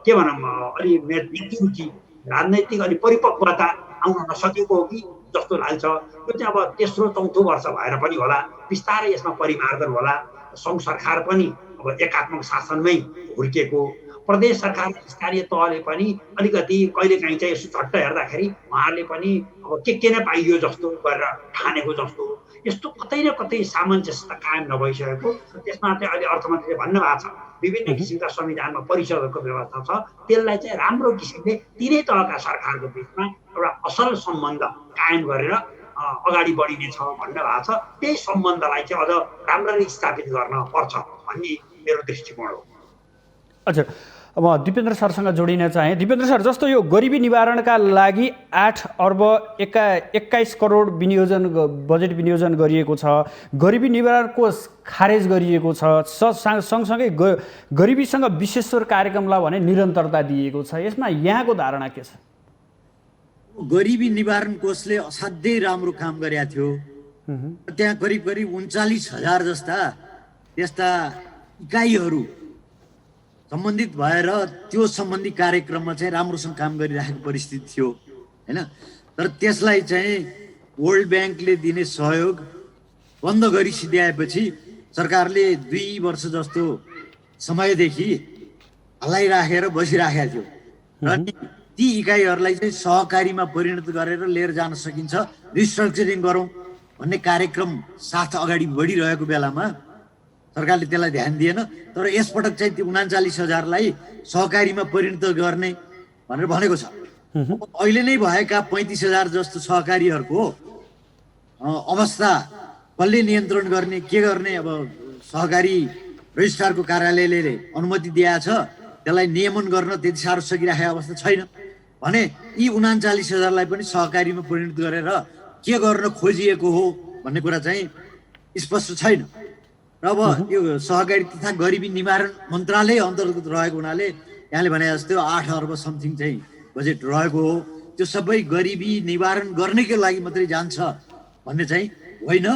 के भनौँ अलि मेच्युरिटी, राजनैतिक अलि परिपक्वता आउन नसकेको हो कि जस्तो लाग्छ। यो चाहिँ अब तेस्रो चौथो वर्ष भएर पनि होला, बिस्तारै यसमा परिमार्जन होला। सङ्घ सरकार पनि अब एकात्मक शासनमै हुर्केको, प्रदेश सरकार स्थानीय तहले पनि अलिकति कहिलेकाहीँ चाहिँ यसो झट्ट हेर्दाखेरि उहाँहरूले पनि अब के नै पाइयो जस्तो गरेर ठानेको जस्तो, यस्तो कतै न कतै सामञ्जस्यता कायम नभइसकेको। त्यसमा चाहिँ अहिले अर्थमन्त्रीले भन्नुभएको छ विभिन्न किसिमका संविधानमा परिषदहरूको व्यवस्था छ, त्यसलाई चाहिँ राम्रो किसिमले तिनै तहका सरकारको बिचमा एउटा असल सम्बन्ध कायम गरेर अगाडि बढिनेछ भन्ने भएको छ। त्यही सम्बन्धलाई चाहिँ अझ राम्ररी स्थापित गर्न पर्छ भन्ने मेरो दृष्टिकोण हो। हजुर, अब दिपेन्द्र सरसँग जोडिन चाहे। दिपेन्द्र सर, जस्तो यो गरिबी निवारणका लागि 8 अर्ब 21 करोड बजेट विनियोजन गरिएको छ, गरिबी निवारण कोष खारेज गरिएको छ, सँगसँगै गरिबीसँग विशेषवर कार्यक्रमलाई भने निरन्तरता दिएको छ, यसमा यहाँको धारणा के छ? गरिबी निवारण कोषले असाध्यै राम्रो काम गरेको थियो। त्यहाँ करिब 39,000 जस्ता त्यस्ता इकाइहरू सम्बन्धित भएर त्यो सम्बन्धी कार्यक्रममा चाहिँ राम्रोसँग काम गरिरहेको परिस्थिति थियो हैन। तर त्यसलाई चाहिँ वर्ल्ड ब्याङ्कले दिने सहयोग बन्द गरिसिद्याएपछि सरकारले 2 वर्ष जस्तो समयदेखि हल्लाइराखेर बसिराखेको थियो र ती इकाइहरूलाई चाहिँ सहकारीमा परिणत गरेर लिएर जान सकिन्छ, रिस्ट्रक्चरिङ गरौँ भन्ने कार्यक्रम साथ अगाडि बढिरहेको बेलामा सरकारले त्यसलाई ध्यान दिएन। तर यसपटक चाहिँ त्यो 39,000लाई सहकारीमा परिणत गर्ने भनेर भनेको छ। अहिले नै भएका 35,000 जस्तो सहकारीहरूको अवस्था कसले नियन्त्रण गर्ने, के गर्ने? अब सहकारी रजिस्ट्रारको कार्यालयले अनुमति दिएको छ, त्यसलाई नियमन गर्न त्यति साह्रो सकिरहेको अवस्था छैन भने यी 39,000लाई पनि सहकारीमा परिणत गरेर के गर्न खोजिएको हो भन्ने कुरा चाहिँ स्पष्ट छैन। र अब यो सहकारी तथा गरिबी निवारण मन्त्रालय अन्तर्गत रहेको हुनाले यहाँले भने जस्तो 8 अर्ब समथिङ चाहिँ बजेट रहेको हो। त्यो सबै गरिबी निवारण गर्नैको लागि मात्रै जान्छ भन्ने चाहिँ होइन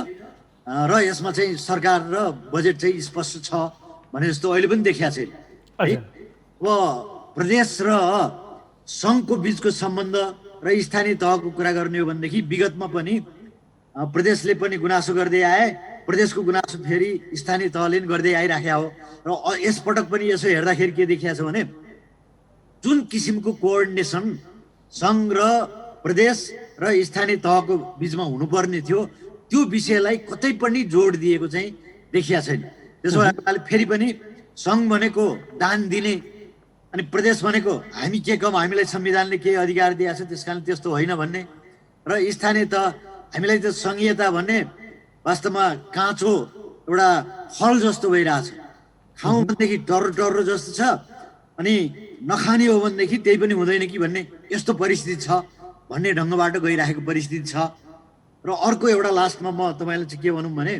र यसमा चाहिँ सरकार र बजेट चाहिँ स्पष्ट छ भने जस्तो अहिले पनि देखिएको छैन। अब प्रदेश र सङ्घको बिचको सम्बन्ध र स्थानीय तहको कुरा गर्ने हो भनेदेखि विगतमा पनि प्रदेशले पनि गुनासो गर्दै आए, प्रदेशको गुनासो फेरि स्थानीय तहले पनि गर्दै आइराखेको हो र यसपटक पनि यसो हेर्दाखेरि के देखिएको छ भने जुन किसिमको कोअर्डिनेसन सङ्घ र प्रदेश र स्थानीय तहको बिचमा हुनुपर्ने थियो त्यो विषयलाई कतै पनि जोड दिएको चाहिँ देखिएको छैन। त्यसो भएकाले फेरि पनि सङ्घ भनेको दान दिने अनि प्रदेश भनेको हामी के कम, हामीलाई संविधानले केही अधिकार दिएको छ त्यस कारण त्यस्तो होइन भन्ने र स्थानीय तह हामीलाई त सङ्घीयता भन्ने वास्तवमा काँचो एउटा फल जस्तो भइरहेछ। खाउँ भनेदेखि टर्रो जस्तो छ अनि नखाने हो भनेदेखि त्यही पनि हुँदैन कि भन्ने यस्तो परिस्थिति छ। भन्ने ढङ्गबाट गइरहेको परिस्थिति छ। र अर्को एउटा लास्टमा म तपाईँलाई चाहिँ के भनौँ भने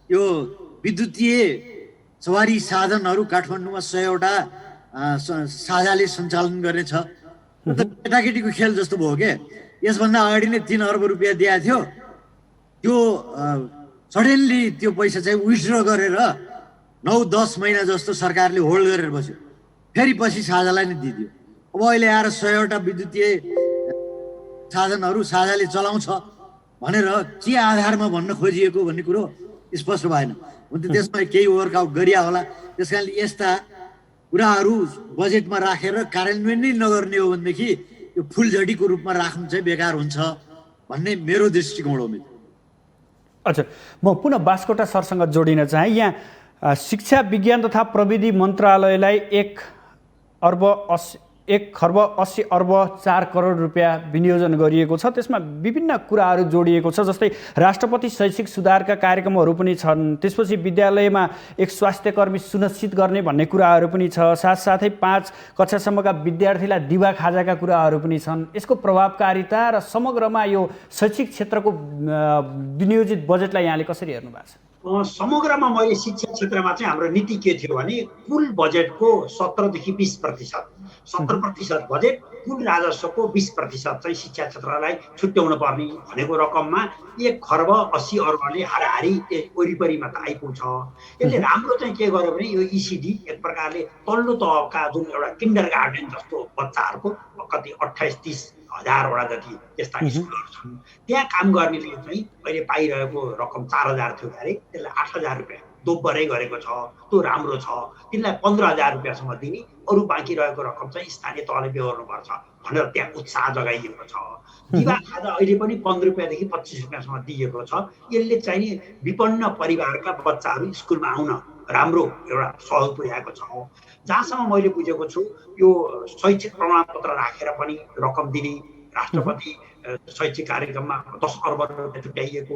यो विद्युतीय सवारी साधनहरू काठमाडौँमा 100वटा साझाले सञ्चालन गर्नेछ। केटाकेटीको खेल जस्तो भयो के। यसभन्दा अगाडि नै 3 अर्ब रुपियाँ दिएको थियो, त्यो सडनली त्यो पैसा चाहिँ विथड्र गरेर 9-10 महिना जस्तो सरकारले होल्ड गरेर बस्यो, फेरि पछि साझालाई नै दिइदियो। अब अहिले आएर 100वटा विद्युतीय साधनहरू साझाले चलाउँछ भनेर के आधारमा भन्न खोजिएको भन्ने कुरो स्पष्ट भएन। त्यसमा केही वर्कआउट गरिया होला। त्यस कारणले यस्ता कुराहरू बजेटमा राखेर कार्यान्वयन नै नगर्ने हो भनेदेखि यो फुलझडीको रूपमा राख्नु चाहिँ बेकार हुन्छ भन्ने मेरो दृष्टिकोण हो। अच्छा, म पुनः बास्कोटा सरसँग जोडिन चाहे। यहाँ शिक्षा विज्ञान तथा प्रविधि मन्त्रालयलाई 1,80,4 रुपियाँ विनियोजन गरिएको छ। त्यसमा विभिन्न कुराहरू जोडिएको छ, जस्तै राष्ट्रपति शैक्षिक सुधारका कार्यक्रमहरू पनि छन्। त्यसपछि विद्यालयमा एक स्वास्थ्यकर्मी सुनिश्चित गर्ने भन्ने कुराहरू पनि छ। साथसाथै 5 कक्षासम्मका विद्यार्थीलाई दिवा खाजाका कुराहरू पनि छन्। यसको प्रभावकारिता र समग्रमा यो शैक्षिक क्षेत्रको विनियोजित बजेटलाई यहाँले कसरी हेर्नु भएको छ? समग्रमा मैले शिक्षा क्षेत्रमा चाहिँ हाम्रो नीति के थियो भने कुल बजेटको 17देखि 20% 17% बजेट कुल राजस्वको 20% चाहिँ शिक्षा क्षेत्रलाई छुट्याउनु पर्ने भनेको रकममा 1,80,00,000,000ले हाराहारी वरिपरिमा त आइपुग्छ। यसले राम्रो चाहिँ के गर्यो भने यो ECD एक प्रकारले तल्लो तहका जुन एउटा किन्डरगार्टन जस्तो बच्चाहरूको कति 28-30 हजारवटा जति त्यस्ता स्कुलहरू छन्, त्यहाँ काम गर्नेले चाहिँ अहिले पाइरहेको रकम 4,000 थियो अरे, त्यसलाई 8,000 रुपियाँ दोब्बरै गरेको छ। त्यो राम्रो छ। तिनलाई 15,000 रुपियाँसम्म दिने, अरू बाँकी रहेको रकम चाहिँ स्थानीय तहले बेहोर्नुपर्छ भनेर त्यहाँ उत्साह जगाइएको छ। दिवा खाजा अहिले पनि 15 रुपियाँदेखि 25 रुपियाँसम्म दिएको छ। यसले चाहिँ विपन्न परिवारका बच्चाहरू स्कुलमा आउन राम्रो एउटा सहयोग पुर्याएको छ। जहाँसम्म मैले बुझेको छु यो शैक्षिक प्रमाणपत्र राखेर पनि रकम दिने, राष्ट्रपति शैक्षिक कार्यक्रममा 10 अर्ब रुपियाँ छुट्याइएको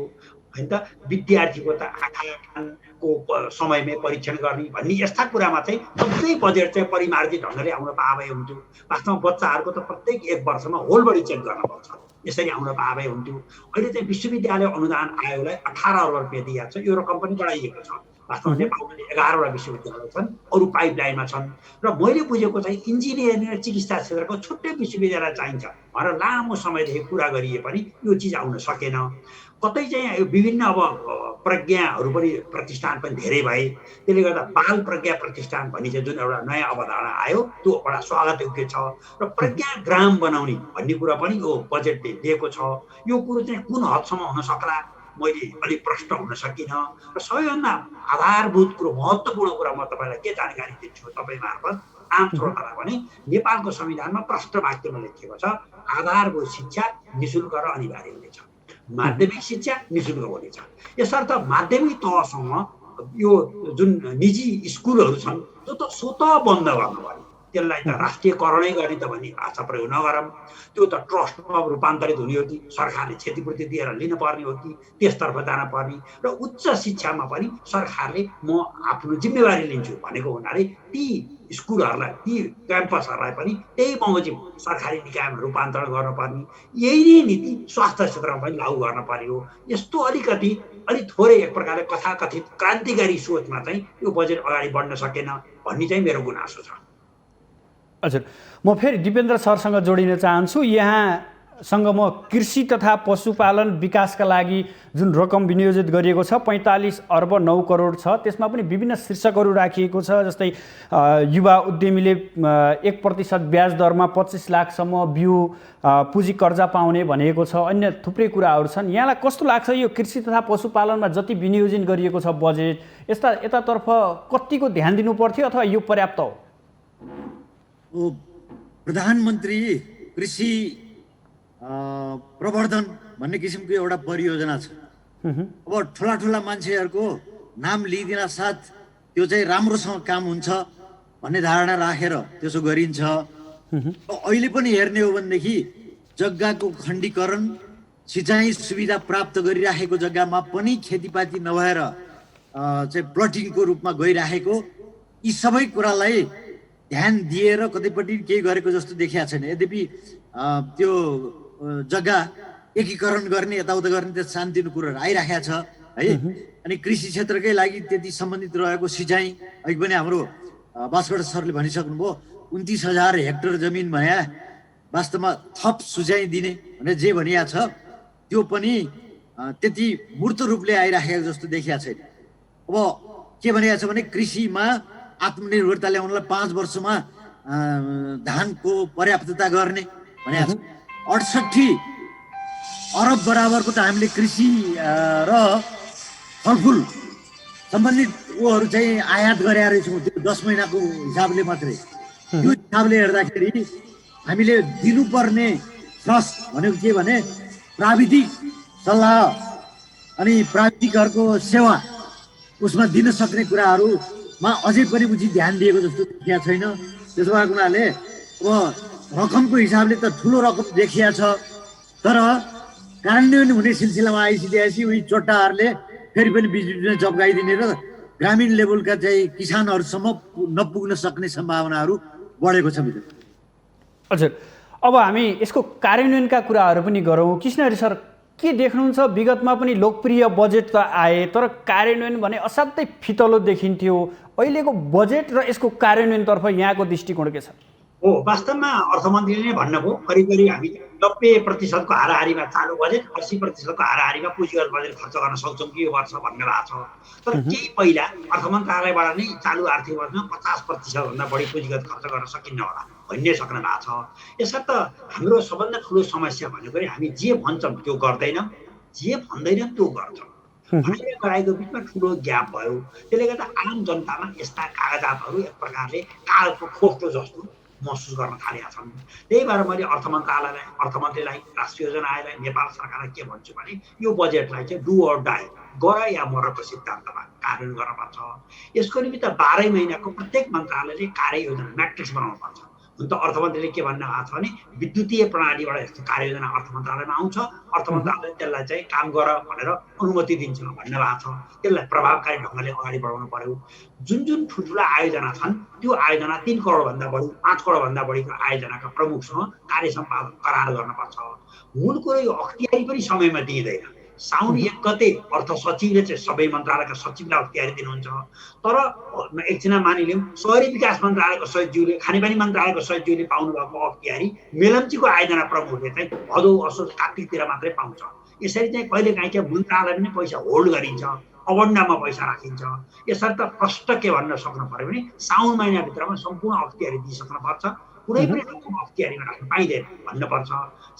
होइन त, विद्यार्थीको त आँखा कानको समयमै परीक्षण गर्ने भन्ने यस्ता कुरामा चाहिँ सबै बजेट चाहिँ परिमार्जित ढङ्गले आउन पाए हुन्थ्यो। वास्तवमा बच्चाहरूको त प्रत्येक 1 वर्षमा होल बडी चेक गर्न पर्छ, यसरी आउन पाए हुन्थ्यो। अहिले चाहिँ विश्वविद्यालय अनुदान आयोगलाई 18 अर्ब रुपियाँ दिएको छ। यो रकम पनि बढाइएको छ। वास्तवमा नेपालमा 11वटा विश्वविद्यालय छन्, अरू पाइपलाइनमा छन्। र मैले बुझेको चाहिँ इन्जिनियरिङ र चिकित्सा क्षेत्रको छुट्टै विश्वविद्यालय चाहिन्छ भनेर लामो समयदेखि कुरा गरिए पनि यो चिज आउन सकेन। कतै चाहिँ विभिन्न अब प्रज्ञाहरू पनि प्रतिष्ठान पनि धेरै भए। त्यसले गर्दा बाल प्रज्ञा प्रतिष्ठान भन्ने चाहिँ जुन एउटा नयाँ अवधारणा आयो त्यो एउटा स्वागत योग्य छ। र प्रज्ञा ग्राम बनाउने भन्ने कुरा पनि यो बजेटले दिएको छ। यो कुरो चाहिँ कुन हदसम्म हुन सक्ला मैले अलिक प्रश्न हुन सकिनँ। र सबैभन्दा आधारभूत कुरो, महत्त्वपूर्ण कुरा म तपाईँलाई के जानकारी दिन्छु तपाईँ मार्फत आम श्रोतालाई भने नेपालको संविधानमा प्रष्ट वाक्यमा लेखिएको छ आधारभूत शिक्षा निःशुल्क र अनिवार्य हुनेछ, माध्यमिक शिक्षा निःशुल्क हुनेछ। यसर्थ माध्यमिक तहसम्म यो जुन निजी स्कुलहरू छन् त्यो त स्वतः बन्द गर्नु पर्यो। त्यसलाई त राष्ट्रियकरणै गर्ने त भन्ने भाषा प्रयोग नगरौँ। त्यो त ट्रस्टमा रूपान्तरित हुने हो कि सरकारले क्षतिपूर्ति दिएर लिन पर्ने हो कि त्यसतर्फ जान पर्ने। र उच्च शिक्षामा पनि सरकारले म आफ्नो जिम्मेवारी लिन्छु भनेको हुनाले ती स्कुलहरूलाई, ती क्याम्पसहरूलाई पनि त्यही बमोजिम सरकारी निकायमा रूपान्तरण गर्नुपर्ने। यही नै नीति स्वास्थ्य क्षेत्रमा पनि लागू गर्न पर्यो। यस्तो अलिक थोरै एक प्रकारले कथाकथित क्रान्तिकारी सोचमा चाहिँ यो बजेट अगाडि बढ्न सकेन भन्ने चाहिँ मेरो गुनासो छ। हजुर, म फेरि दिपेन्द्र सरसँग जोडिन चाहन्छु। यहाँसँग म कृषि तथा पशुपालन विकासका लागि जुन रकम विनियोजित गरिएको छ 45 अर्ब 9 करोड छ, त्यसमा पनि विभिन्न शीर्षकहरू राखिएको छ। जस्तै युवा उद्यमीले 1% ब्याज दरमा 25 लाखसम्म बिउ पुँजी कर्जा पाउने भनेको छ। अन्य थुप्रै कुराहरू छन्। यहाँलाई कस्तो लाग्छ यो कृषि तथा पशुपालनमा जति विनियोजन गरिएको छ बजेट, यतातर्फ कतिको ध्यान दिनु पर्थ्यो अथवा यो पर्याप्त हो? प्रधानमन्त्री कृषि प्रवर्धन भन्ने किसिमको एउटा परियोजना छ। अब ठुला मान्छेहरूको नाम लिइदिन साथ त्यो चाहिँ राम्रोसँग काम हुन्छ भन्ने धारणा राखेर त्यसो गरिन्छ। अहिले पनि हेर्ने हो भनेदेखि जग्गाको खण्डीकरण, सिँचाइ सुविधा प्राप्त गरिराखेको जग्गामा पनि खेतीपाती नभएर चाहिँ प्लटिङको रूपमा गइराखेको, यी सबै कुरालाई ध्यान दिएर कतैपट्टि केही गरेको जस्तो देखिया छैन। यद्यपि त्यो जग्गा एकीकरण गर्ने यताउता गर्ने त्यो सानोतिनो कुरोहरू आइराखेको छ है। अनि कृषि क्षेत्रकै लागि त्यति सम्बन्धित रहेको सिँचाइ अघि पनि हाम्रो बास्कोटा सरले भनिसक्नुभयो 29,000 हेक्टर जमिन भने वास्तवमा थप सिँचाइ दिने भनेर जे भनिया छ त्यो पनि त्यति मूर्त रूपले आइराखेको जस्तो देखिया छैन। अब के भनिएको छ भने कृषिमा आत्मनिर्भरता ल्याउनलाई 5 वर्षमा धानको पर्याप्तता गर्ने भनेको छ। 68 अरब बराबरको त हामीले कृषि र फलफुल सम्बन्धित ऊहरू चाहिँ आयात गरेका रहेछौँ त्यो 10 महिनाको हिसाबले मात्रै। त्यो हिसाबले हेर्दाखेरि हामीले दिनुपर्ने ट्रस्ट भनेको के भने प्राविधिक सल्लाह अनि प्राविधिकहरूको सेवा उसमा दिन सक्ने कुराहरूमा अझै पनि उचित ध्यान दिएको जस्तो देखिया छैन। त्यसो भएको हुनाले अब रकमको हिसाबले त ठुलो रकम देखिया छ, तर कार्यान्वयन हुने सिलसिलामा आइसकेपछि उही चोट्टाहरूले फेरि पनि बिचबिचमा जप्गाइदिने र ग्रामीण लेभलका चाहिँ किसानहरूसम्म नपुग्न सक्ने सम्भावनाहरू बढेको छ मित्र। हजुर, अब हामी यसको कार्यान्वयनका कुराहरू पनि गरौँ। कृष्णहरि सर, के देख्नुहुन्छ? विगतमा पनि लोकप्रिय बजेट त आए तर कार्यान्वयन भने असाध्यै फितलो देखिन्थ्यो। अहिलेको बजेट र यसको कार्यान्वयनतर्फ यहाँको दृष्टिकोण के छ? हो, वास्तवमा अर्थमन्त्रीले नै भन्नुभयो करिब करिब हामी 90% को हाराहारीमा चालु बजेट 80% को हाराहारीमा पुँजीगत बजेट खर्च गर्न सक्छौँ कि यो वर्ष भन्ने भएको छ। तर केही पहिला अर्थ मन्त्रालयबाट नै चालु आर्थिक वर्षमा 50% भन्दा बढी पुँजीगत खर्च गर्न सकिन्न होला भन्ने सक्नु भएको छ। यसर्थ हाम्रो सबभन्दा ठुलो समस्या भनेको हामी जे भन्छौँ त्यो गर्दैनौँ, जे भन्दैनौँ त्यो गर्छौँ। हामीले गराएको बिचमा ठुलो ग्याप भयो। त्यसले गर्दा आम जनतामा यस्ता कागजातहरू एक प्रकारले कालको खोक्टो जस्तो महसुस गर्न थालेका छन्। त्यही भएर मैले अर्थमन्त्रीलाई, राष्ट्रिय योजना आयोगलाई, नेपाल सरकारलाई के भन्छु भने यो बजेटलाई चाहिँ डु अर डाई, गर या मरको सिद्धान्तमा कार्यान्वयन गर्नुपर्छ। यसको निमित्त 12 महिनाको प्रत्येक मन्त्रालयले कार्ययोजना म्याट्रिक्स बनाउनु पर्छ। हुन त अर्थमन्त्रीले के भन्नु भएको छ भने विद्युतीय प्रणालीबाट यस्तो कार्ययोजना अर्थ मन्त्रालयमा आउँछ, अर्थ मन्त्रालयले त्यसलाई चाहिँ काम गर भनेर अनुमति दिन्छ भन्नु भएको छ। त्यसलाई प्रभावकारी ढङ्गले अगाडि बढाउनु पर्यो। जुन ठुल्ठुला आयोजना छन् त्यो आयोजना 3 करोडभन्दा बढी 5 करोडभन्दा बढीको आयोजनाका प्रमुखसँग कार्य सम्पादन करार गर्नुपर्छ। मूल कुरो यो अख्तियारी पनि समयमा दिइँदैन। साउन 1 गते अर्थ सचिवले चाहिँ सबै मन्त्रालयका सचिवलाई अख्तियारी दिनुहुन्छ, तर एकजना मानिलिउँ शहरी विकास मन्त्रालयको सचिवले, खानेपानी मन्त्रालयको सचिवले पाउनु भएको अख्तियारी मेलम्चीको आयोजना प्रमुखले चाहिँ भदौ असोज कार्तिकतिर मात्रै पाउँछ। यसरी चाहिँ कहिलेकाहीँ चाहिँ मन्त्रालयले नै पैसा होल्ड गरिन्छ, अवन्डामा पैसा राखिन्छ। यसर्थ प्रष्ट के भन्न सक्नु पर्यो भने साउन महिनाभित्रमा सम्पूर्ण अख्तियारी दिइसक्नुपर्छ। कुनै पनि रकम अख्तियारीमा राख्न पाइँदैन भन्नुपर्छ।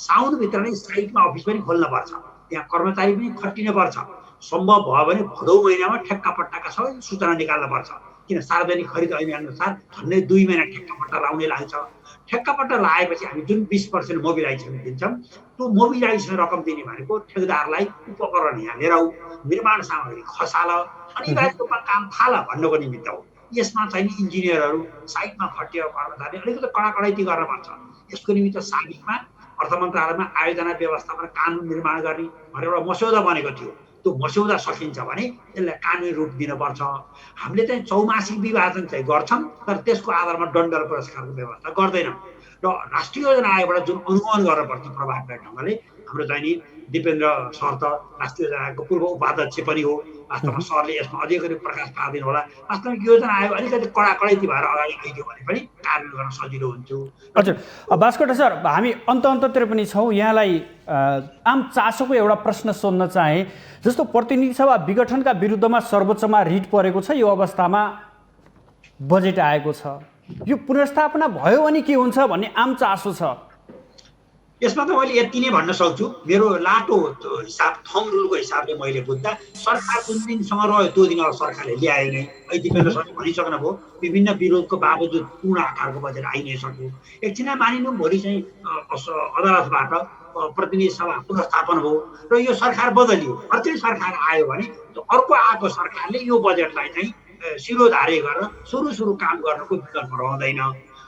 साउनभित्र नै साइटमा अफिस पनि खोल्नुपर्छ, त्यहाँ कर्मचारी पनि खटिनुपर्छ। सम्भव भयो भने भदौ महिनामा ठेक्कापट्टाका सबै सूचना निकाल्नुपर्छ, किन सार्वजनिक खरिद ऐन अनुसार झन्डै 2 महिना ठेक्कापट्टा लाउने लाग्छ। ठेक्कापट्टा लगाएपछि हामी जुन 20% मोबिलाइजेसन दिन्छौँ त्यो मोबिलाइजेसन रकम दिने भनेको ठेकेदारलाई उपकरण यहाँ लिएर आऊ, निर्माण सामग्री खसाल, अनिवार्य रूपमा काम थाल भन्नको निमित्त हो। यसमा चाहिँ इन्जिनियरहरू, साइटमा खटिएका कर्मचारी अलिकति कडाकडाइती गर्नुपर्छ। यसको निमित्त साबिकमा अर्थ मन्त्रालयमा आयोजना व्यवस्थापन कानुन निर्माण गर्ने भनेर एउटा मस्यौदा बनेको थियो। त्यो मस्यौदा सकिन्छ भने त्यसलाई कानुनी रूप दिनुपर्छ। हामीले चाहिँ चौमासिक विभाजन चाहिँ गर्छौँ, तर त्यसको आधारमा दण्ड र पुरस्कारको व्यवस्था गर्दैनौँ। र राष्ट्रिय योजना आयोगबाट जुन अनुगमन गर्नुपर्छ प्रभावकारी ढङ्गले, हाम्रो चाहिँ नि दिपेन्द्र सर त राष्ट्रिय योजना आयोगको पूर्व उपाध्यक्ष पनि हो। वास्तवमा सरले यसमा अझै गरी प्रकाश पारिदिनु होला। वास्तवमा योजना आयोग अलिकति कडाकडाइती भएर अगाडि गइदियो भने पनि कार्यान्वयन गर्न सजिलो हुन्थ्यो। हजुर, बास्कोटा सर, हामी अन्ततिर पनि छौँ। यहाँलाई आम चासोको एउटा प्रश्न सोध्न चाहे। जस्तो प्रतिनिधि सभा विघटनका विरुद्धमा सर्वोच्चमा रिट परेको छ, यो अवस्थामा बजेट आएको छ, यो पुनर्स्थापना भयो भने के हुन्छ भन्ने आम चासो छ। यसमा त मैले यति नै भन्न सक्छु, मेरो लाटो हिसाब थम रुलको हिसाबले मैले बुझ्दा सरकार जुन दिनसँग रह्यो त्यो दिन अब सरकारले ल्याए नै। दिपेन्द्र सरले भनिसक्नुभयो विभिन्न विरोधको बावजुद पूर्ण आकारको बजेट आइ नै सक्यो। एकछिनमा मानिलिउँ भोलि चाहिँ अदालतबाट प्रतिनिधि सभा पुनर्स्थापन भयो र यो सरकार बदलियो, अर्कै सरकार आयो भने अर्को आएको सरकारले यो बजेटलाई चाहिँ शिरोधार्य गरेर सुरु काम गर्नको विकल्प रहँदैन।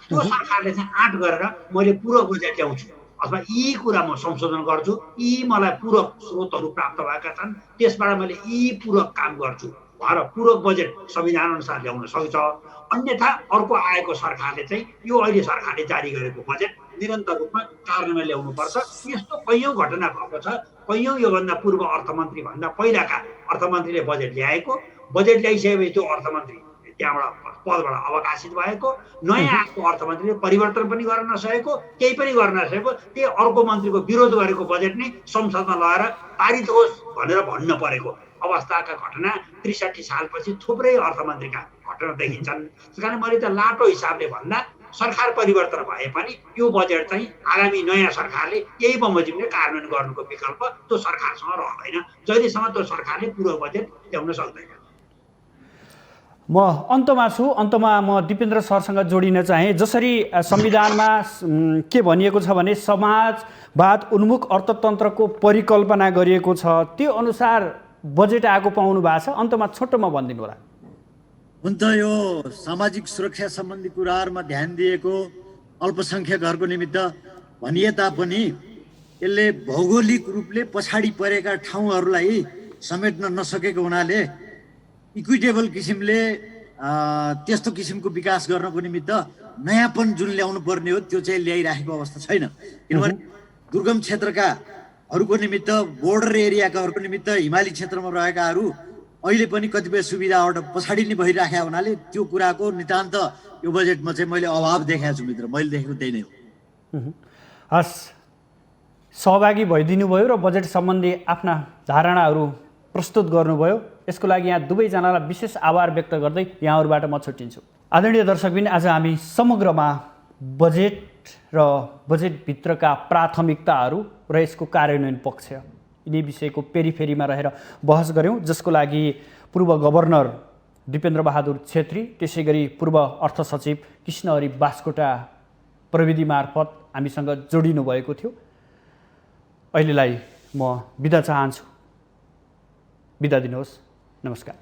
त्यो सरकारले चाहिँ आँट गरेर मैले पूरक बजेट ल्याउँछु अथवा यी कुरा म संशोधन गर्छु, यी मलाई पूरक स्रोतहरू प्राप्त भएका छन्, त्यसबाट मैले यी पूरक काम गर्छु भएर पूरक बजेट संविधान अनुसार ल्याउन सक्छ। अन्यथा अर्को आएको सरकारले चाहिँ यो अहिले सरकारले जारी गरेको बजेट निरन्तर रूपमा कार्यान्वयन ल्याउनुपर्छ। यस्तो कैयौँ घटना भएको छ। कैयौँ योभन्दा पूर्व अर्थमन्त्री भन्दा पहिलाका अर्थमन्त्रीले बजेट ल्याएको, बजेट ल्याइसकेपछि त्यो अर्थमन्त्री त्यहाँबाट पदबाट अवकाशित भएको, नयाँ आएको अर्थमन्त्रीले परिवर्तन पनि गर्न नसकेको, केही पनि गर्न नसकेको, त्यही अर्को मन्त्रीको विरोध गरेको बजेट नै संसदमा लगेर पारित होस् भनेर भन्न परेको अवस्थाका घटना ६३ सालपछि थुप्रै अर्थमन्त्रीका घटना देखिन्छन्। त्यस कारण मैले त लाटो हिसाबले भन्दा सरकार परिवर्तन भए पनि यो बजेट चाहिँ आगामी नयाँ सरकारले यही बमोजिमले कार्यान्वयन गर्नुको विकल्प त्यो सरकारसँग रहँदैन जहिलेसम्म त्यो सरकारले पूर्व बजेट ल्याउन सक्दैन। म अन्तमा म दिपेन्द्र सरसँग जोडिन चाहे। जसरी संविधानमा के भनिएको छ भने समाजवाद उन्मुख अर्थतन्त्रको परिकल्पना गरिएको छ, त्यो अनुसार बजेट आएको पाउनु भएको छ। अन्तमा छोटोमा भनिदिनु होला। हुन त यो सामाजिक सुरक्षा सम्बन्धी कुराहरूमा ध्यान दिएको अल्पसङ्ख्यकहरूको निमित्त भनिए तापनि यसले भौगोलिक रूपले पछाडि परेका ठाउँहरूलाई समेट्न नसकेको हुनाले इक्विटेबल किसिमले त्यस्तो किसिमको विकास गर्नको निमित्त नयाँपन जुन ल्याउनु पर्ने हो त्यो चाहिँ ल्याइराखेको अवस्था छैन। किनभने दुर्गम क्षेत्रकाहरूको निमित्त, बोर्डर एरियाकाहरूको निमित्त, हिमाली क्षेत्रमा रहेकाहरू अहिले पनि कतिपय सुविधाबाट पछाडि नै भइराखेका हुनाले त्यो कुराको नितान्त यो बजेटमा चाहिँ मैले अभाव देखाएको छु मित्र। मैले देखेको त्यही नै हो। हस्, सहभागी भइदिनु भयो र बजेट सम्बन्धी आफ्ना धारणाहरू प्रस्तुत गर्नुभयो। यसको लागि यहाँ दुवैजनालाई विशेष आभार व्यक्त गर्दै यहाँहरूबाट म छुट्टिन्छु। आदरणीय दर्शकबिन, आज हामी समग्रमा बजेट र बजेटभित्रका प्राथमिकताहरू र यसको कार्यान्वयन पक्ष यिनी विषयको पेरिफेरीमा रहेर बहस गऱ्यौँ, जसको लागि पूर्व गभर्नर दिपेन्द्र बहादुर छेत्री, त्यसै गरी पूर्व अर्थ सचिव कृष्णहरि बास्कोटा प्रविधि मार्फत हामीसँग जोडिनु भएको थियो। अहिलेलाई म बिदा चाहन्छु। बिदा दिनुहोस्। नमस्कार।